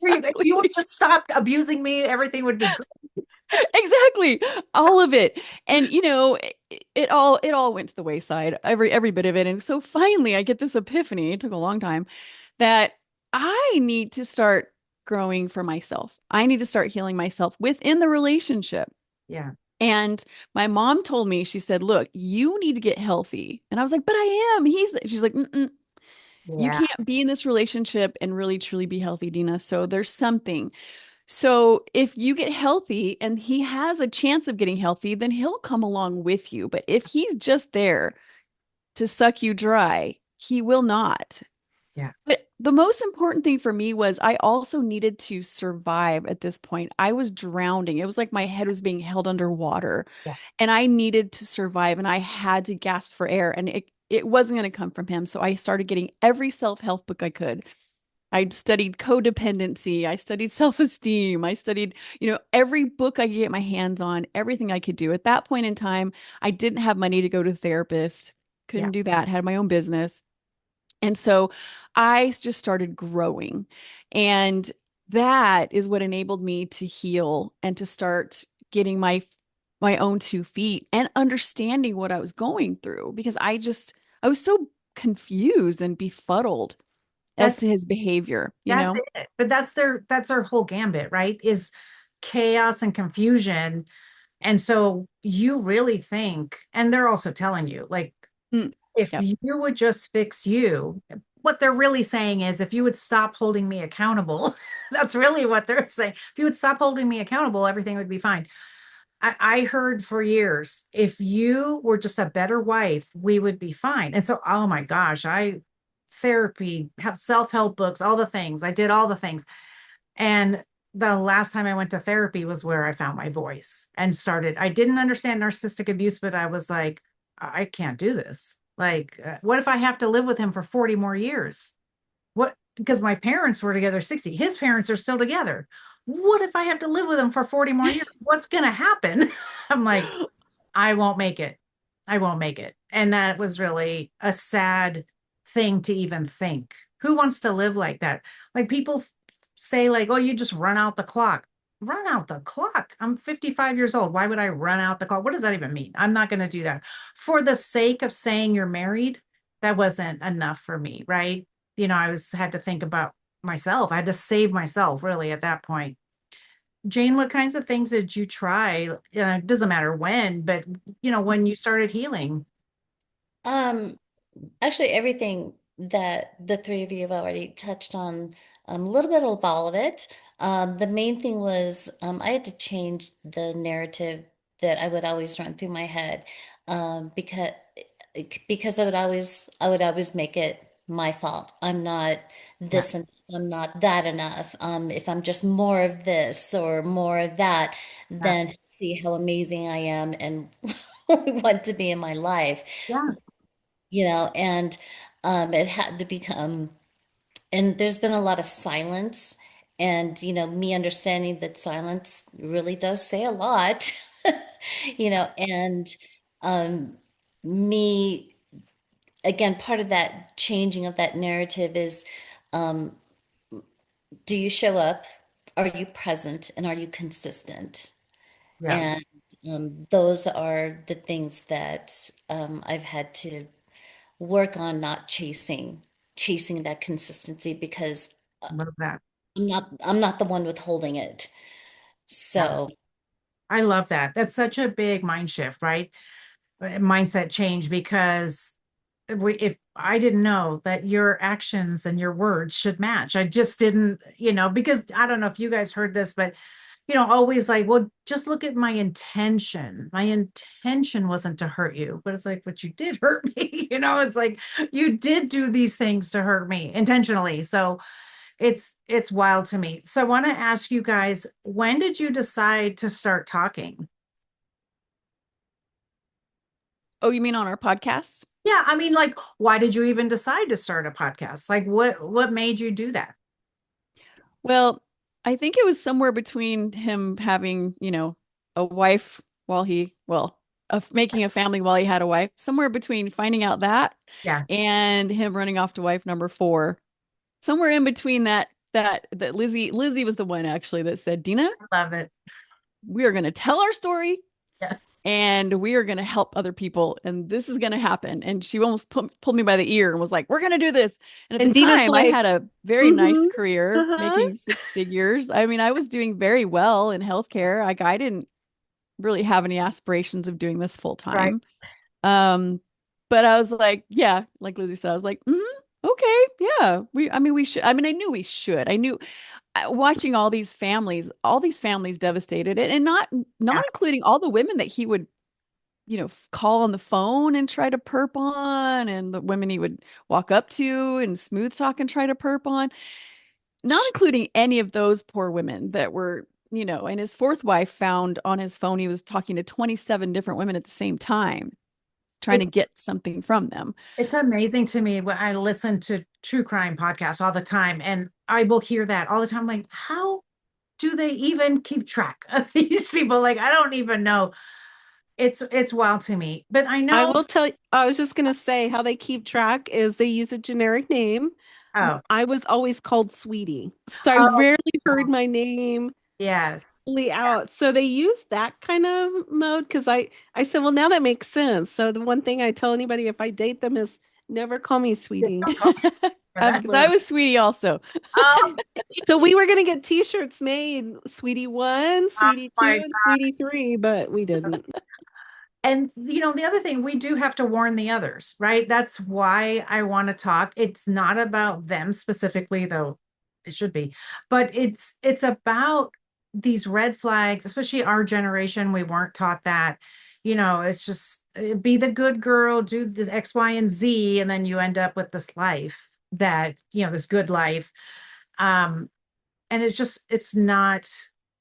If you would exactly. just stop abusing me, everything would be great. Exactly. All of it. And it all went to the wayside, every bit of it. And so finally I get this epiphany. It took a long time that I need to start growing for myself. I need to start healing myself within the relationship. Yeah. And my mom told me, she said, "Look, you need to get healthy." And I was like, "But I am." She's like, "Mm-mm. You Yeah. can't be in this relationship and really truly be healthy, Deana. So there's something. So if you get healthy and he has a chance of getting healthy, then he'll come along with you. But if he's just there to suck you dry, he will not." Yeah. But the most important thing for me was I also needed to survive at this point. I was drowning. It was like my head was being held underwater Yeah. and I needed to survive and I had to gasp for air and it wasn't going to come from him. So I started getting every self-help book I could. I studied codependency. I studied self-esteem. I studied, every book I could get my hands on, everything I could do. At that point in time, I didn't have money to go to a therapist. Yeah. Couldn't do that. Had my own business. And so I just started growing. And that is what enabled me to heal and to start getting my own 2 feet and understanding what I was going through, because I was so confused and befuddled as That's to his behavior, you that's know? it. But that's their whole gambit, right? Is chaos and confusion. And so you really think, and they're also telling you, like, Mm, if yep. you would just fix you, what they're really saying is, if you would stop holding me accountable, that's really what they're saying. If you would stop holding me accountable, everything would be fine. I heard for years, if you were just a better wife, we would be fine. And so, oh my gosh, therapy, self-help books, all the things. I did all the things. And the last time I went to therapy was where I found my voice and started. I didn't understand narcissistic abuse, but I was like, I can't do this. Like, what if I have to live with him for 40 more years? What? Because my parents were together 60. His parents are still together. What if I have to live with him for 40 more years? What's going to happen? I'm like, I won't make it. I won't make it. And that was really a sad thing to even think. Who wants to live like that? Like, people say, like, oh, you just run out the clock. Run out the clock. I'm 55 years old. Why would I run out the clock? What does that even mean? I'm not going to do that. For the sake of saying you're married, that wasn't enough for me, right? Had to think about myself. I had to save myself really at that point. Jane, what kinds of things did you try? It doesn't matter when, but when you started healing. Um, Actually, everything that the three of you have already touched on, a little bit of all of it. The main thing was I had to change the narrative that I would always run through my head, because I would always make it my fault. I'm not Yeah, this enough. I'm not that enough. If I'm just more of this or more of that, yeah, then see how amazing I am and want to be in my life, yeah. and it had to become, and there's been a lot of silence, and me understanding that silence really does say a lot, and um, me, again, part of that changing of that narrative is, um, do you show up? Are you present? And are you consistent? Yeah. And those are the things that I've had to work on, not chasing that consistency, because Love that. I'm not the one withholding it. Yeah. So, I love that. That's such a big mind shift, right? Mindset change, because if I didn't know that your actions and your words should match. I just didn't, because I don't know if you guys heard this, but always like, well, just look at my intention. My intention wasn't to hurt you, but it's like, but you did hurt me. It's like, you did do these things to hurt me intentionally. So it's wild to me. So I want to ask you guys, when did you decide to start talking? Oh, you mean on our podcast? Yeah, I mean, like, why did you even decide to start a podcast? Like, what made you do that? Well, I think it was somewhere between him having, a wife while making a family while he had a wife, somewhere between finding out that Yeah, and him running off to wife number four. Somewhere in between that Lizzie was the one actually that said, Deana, I love it. we are going to tell our story Yes. and we are going to help other people and this is going to happen. And she almost pulled me by the ear and was like, we're going to do this. And at the And Deana's time I like, had a very nice mm-hmm, career uh-huh. making 6 figures. I mean, I was doing very well in healthcare. Like I didn't really have any aspirations of doing this full Right. time. But I was like, yeah, like Lizzie said, I was like, okay, yeah, we should. I mean, I knew we should. I knew watching all these families devastated, and not Yeah. including all the women that he would, call on the phone and try to perp on, and the women he would walk up to and smooth talk and try to perp on, not including any of those poor women that were, and his fourth wife found on his phone he was talking to 27 different women at the same time, trying to It's get something from them. it's amazing to me when I listen to true crime podcasts all the time, and I will hear that all the time. Like, how do they even keep track of these people? Like, I don't even know. It's wild to me. But I I know. will tell you, I was just going to say how they keep track is they use a generic name. Oh, I was always called Sweetie. So I oh, rarely heard my name yes. fully out. So they used that kind of mode because I said, well, now that makes sense. So the one thing I tell anybody if I date them is never call me Sweetie. Don't call me for that. Because I Ever. was Sweetie also. Oh, So we were gonna get t-shirts made, Sweetie 1, oh Sweetie 2, my and Sweetie 3, but we didn't. And the other thing, we do have to warn the others, right? That's why I want to talk. It's not about them specifically, though it should be, but it's about these red flags, especially our generation. We weren't taught that. It's just be the good girl, do the X, Y, and Z, and then you end up with this life that, this good life. And it's not,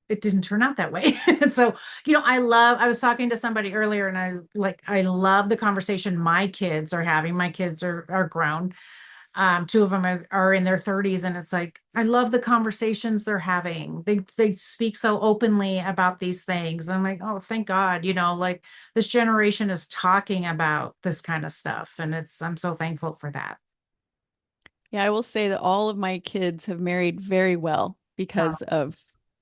it didn't turn out that way. And so, I was talking to somebody earlier and I love the conversation my kids are having. My kids are grown. Two of them are in their 30s, and it's like, I love the conversations they're having. They speak so openly about these things. I'm like, oh, thank God, like this generation is talking about this kind of stuff. And I'm so thankful for that. Yeah, I will say that all of my kids have married very well Oh, because of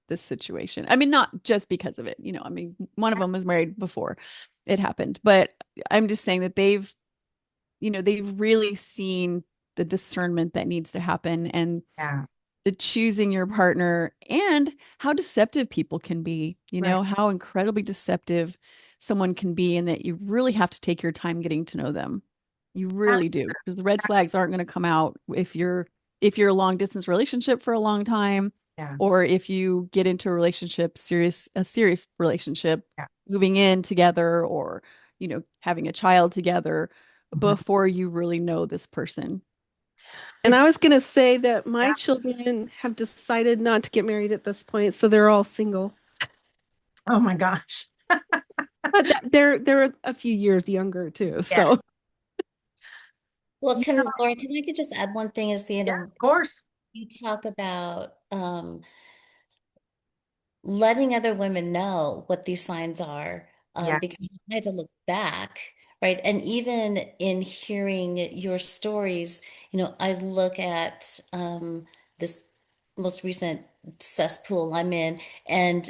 this situation. I mean, not just because of it. I mean, one of them was married before it happened, but I'm just saying that they've really seen the discernment that needs to happen and yeah. the choosing your partner and how deceptive people can be, Right. how incredibly deceptive someone can be, and that you really have to take your time getting to know them. You really do, because the red flags aren't going to come out if you're a long distance relationship for a long time, Yeah. or if you get into a serious relationship, Yeah. moving in together, or having a child together, Mhm. before you really know this person. And I It's was gonna say that my yeah. children have decided not to get married at this point, so they're all single. Oh my gosh. But they're a few years younger too. Yeah. So Well, Yeah. can Laura, can I could just add one thing as the end Yeah. of Of course. you talk about letting other women know what these signs are, Yeah. because I had to look back, right? And even in hearing your stories, I look at this most recent cesspool I'm in and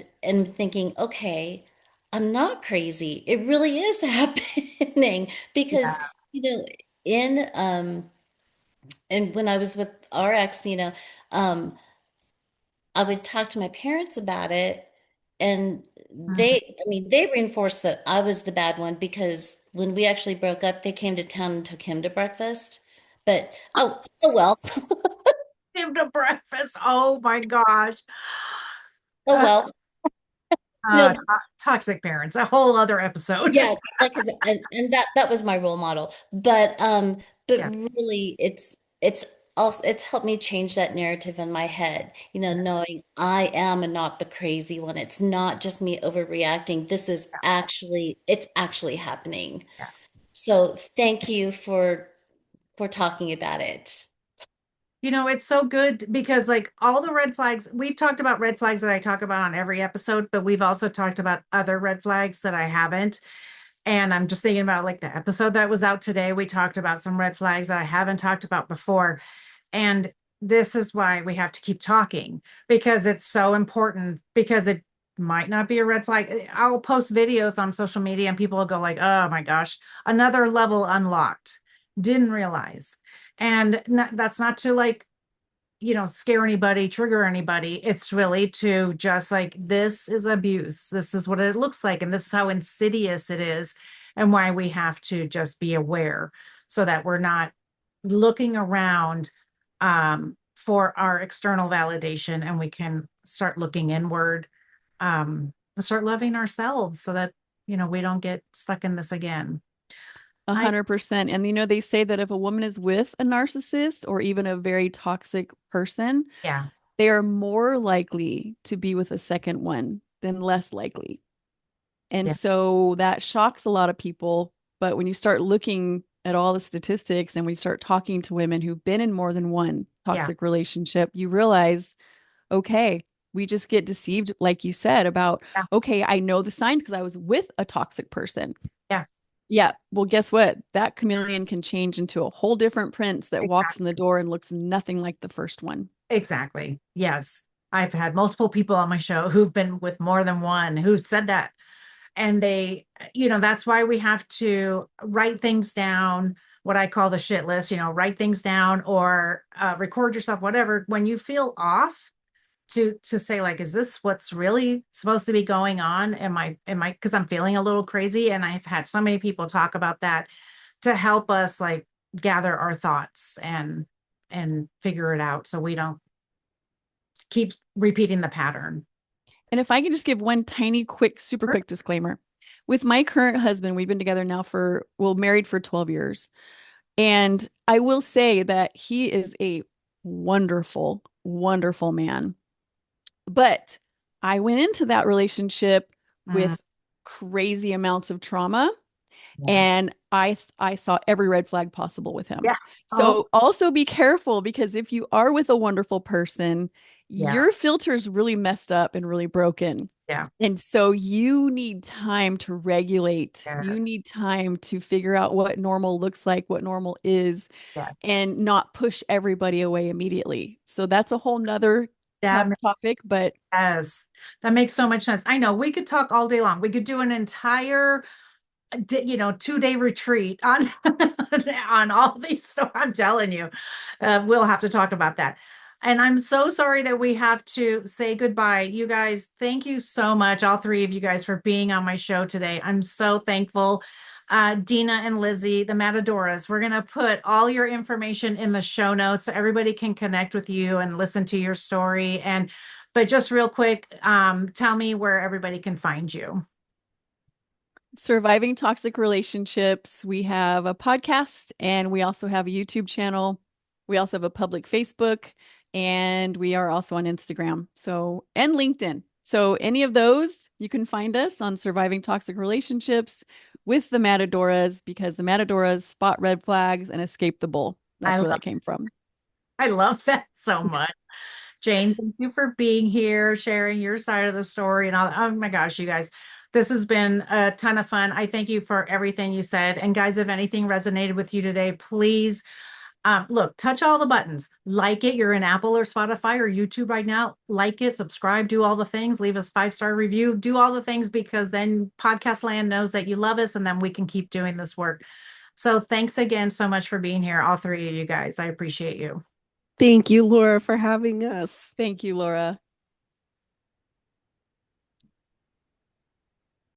thinking, okay, I'm not crazy. It really is happening because, Yeah. you know, in and when I was with our ex, um, I would talk to my parents about it, and Mhm. they reinforced that I was the bad one because when we actually broke up, they came to town and took him to breakfast. But oh well, Him to breakfast. Oh my gosh. oh Uh, well. No, Toxic parents, a whole other episode. yeah, like 'cause- and that was my role model. But Yeah. really, it's also it's helped me change that narrative in my head. Yeah. Knowing I am and not the crazy one. It's not just me overreacting. It's actually happening. Yeah. So thank you for talking about it. It's so good because, like, all the red flags, we've talked about red flags that I talk about on every episode, but we've also talked about other red flags that I haven't. And I'm just thinking about, like, the episode that was out today. We talked about some red flags that I haven't talked about before. And this is why we have to keep talking, because it's so important, because it might not be a red flag. I'll post videos on social media and people will go like, oh my gosh, another level unlocked. Didn't realize. And that's not to, like, scare anybody, trigger anybody. It's really to just, like, this is abuse. This is what it looks like. And this is how insidious it is, and why we have to just be aware so that we're not looking around for our external validation, and we can start looking inward, start loving ourselves so that, we don't get stuck in this again. I, 100%. And they say that if a woman is with a narcissist or even a very toxic person, yeah, they are more likely to be with a second one than less likely. And yeah, so that shocks a lot of people. But when you start looking at all the statistics and we start talking to women who've been in more than one yeah, toxic relationship, you realize, okay, we just get deceived, like you said, about, yeah, okay, I know the signs because I was with a toxic person. yeah. Yeah. Well, guess what? That chameleon can change into a whole different prince that walks in the door and looks nothing like the first one. Exactly. Yes. I've had multiple people on my show who've been with more than one who said that. And they, that's why we have to write things down, what I call the shit list, write things down or record yourself, whatever. When you feel off, to say like, is this what's really supposed to be going on? Because I'm feeling a little crazy. And I've had so many people talk about that to help us like gather our thoughts and figure it out so we don't keep repeating the pattern. And if I could just give one tiny, quick, super quick disclaimer. With my current husband, we've been together now married for 12 years. And I will say that he is a wonderful, wonderful man. But I went into that relationship with crazy amounts of trauma. And I saw every red flag possible with him. Yeah. So also be careful, because if you are with a wonderful person, your filter's really messed up and really broken. Yeah. And so you need time to regulate. Yes. You need time to figure out what normal looks like, what normal is, and not push everybody away immediately. So that's a whole nother topic, but yes, that makes so much sense. I know we could talk all day long. We could do an entire 2-day retreat on on all these. So I'm telling you, we'll have to talk about that. And I'm so sorry that we have to say goodbye. You guys, thank you so much, all three of you guys, for being on my show today. I'm so thankful. Deana and Lizzie, the Matadors, we're going to put all your information in the show notes so everybody can connect with you and listen to your story. But just real quick, tell me where everybody can find you. Surviving Toxic Relationships. We have a podcast and we also have a YouTube channel. We also have a public Facebook, and we are also on Instagram. And LinkedIn. So any of those, you can find us on Surviving Toxic Relationships with the Matadors, because the Matadors spot red flags and escape the bull. That's where that came from. I love that so much. Jane, thank you for being here, sharing your side of the story and all. Oh my gosh, you guys, this has been a ton of fun. I thank you for everything you said. And guys, if anything resonated with you today, please look, touch all the buttons. Like it. You're in Apple or Spotify or YouTube right now. Like it, subscribe, do all the things, leave us 5-star review, do all the things, because then podcast land knows that you love us and then we can keep doing this work. So thanks again so much for being here, all three of you guys. I appreciate you. Thank you, Laura, for having us. Thank you, Laura.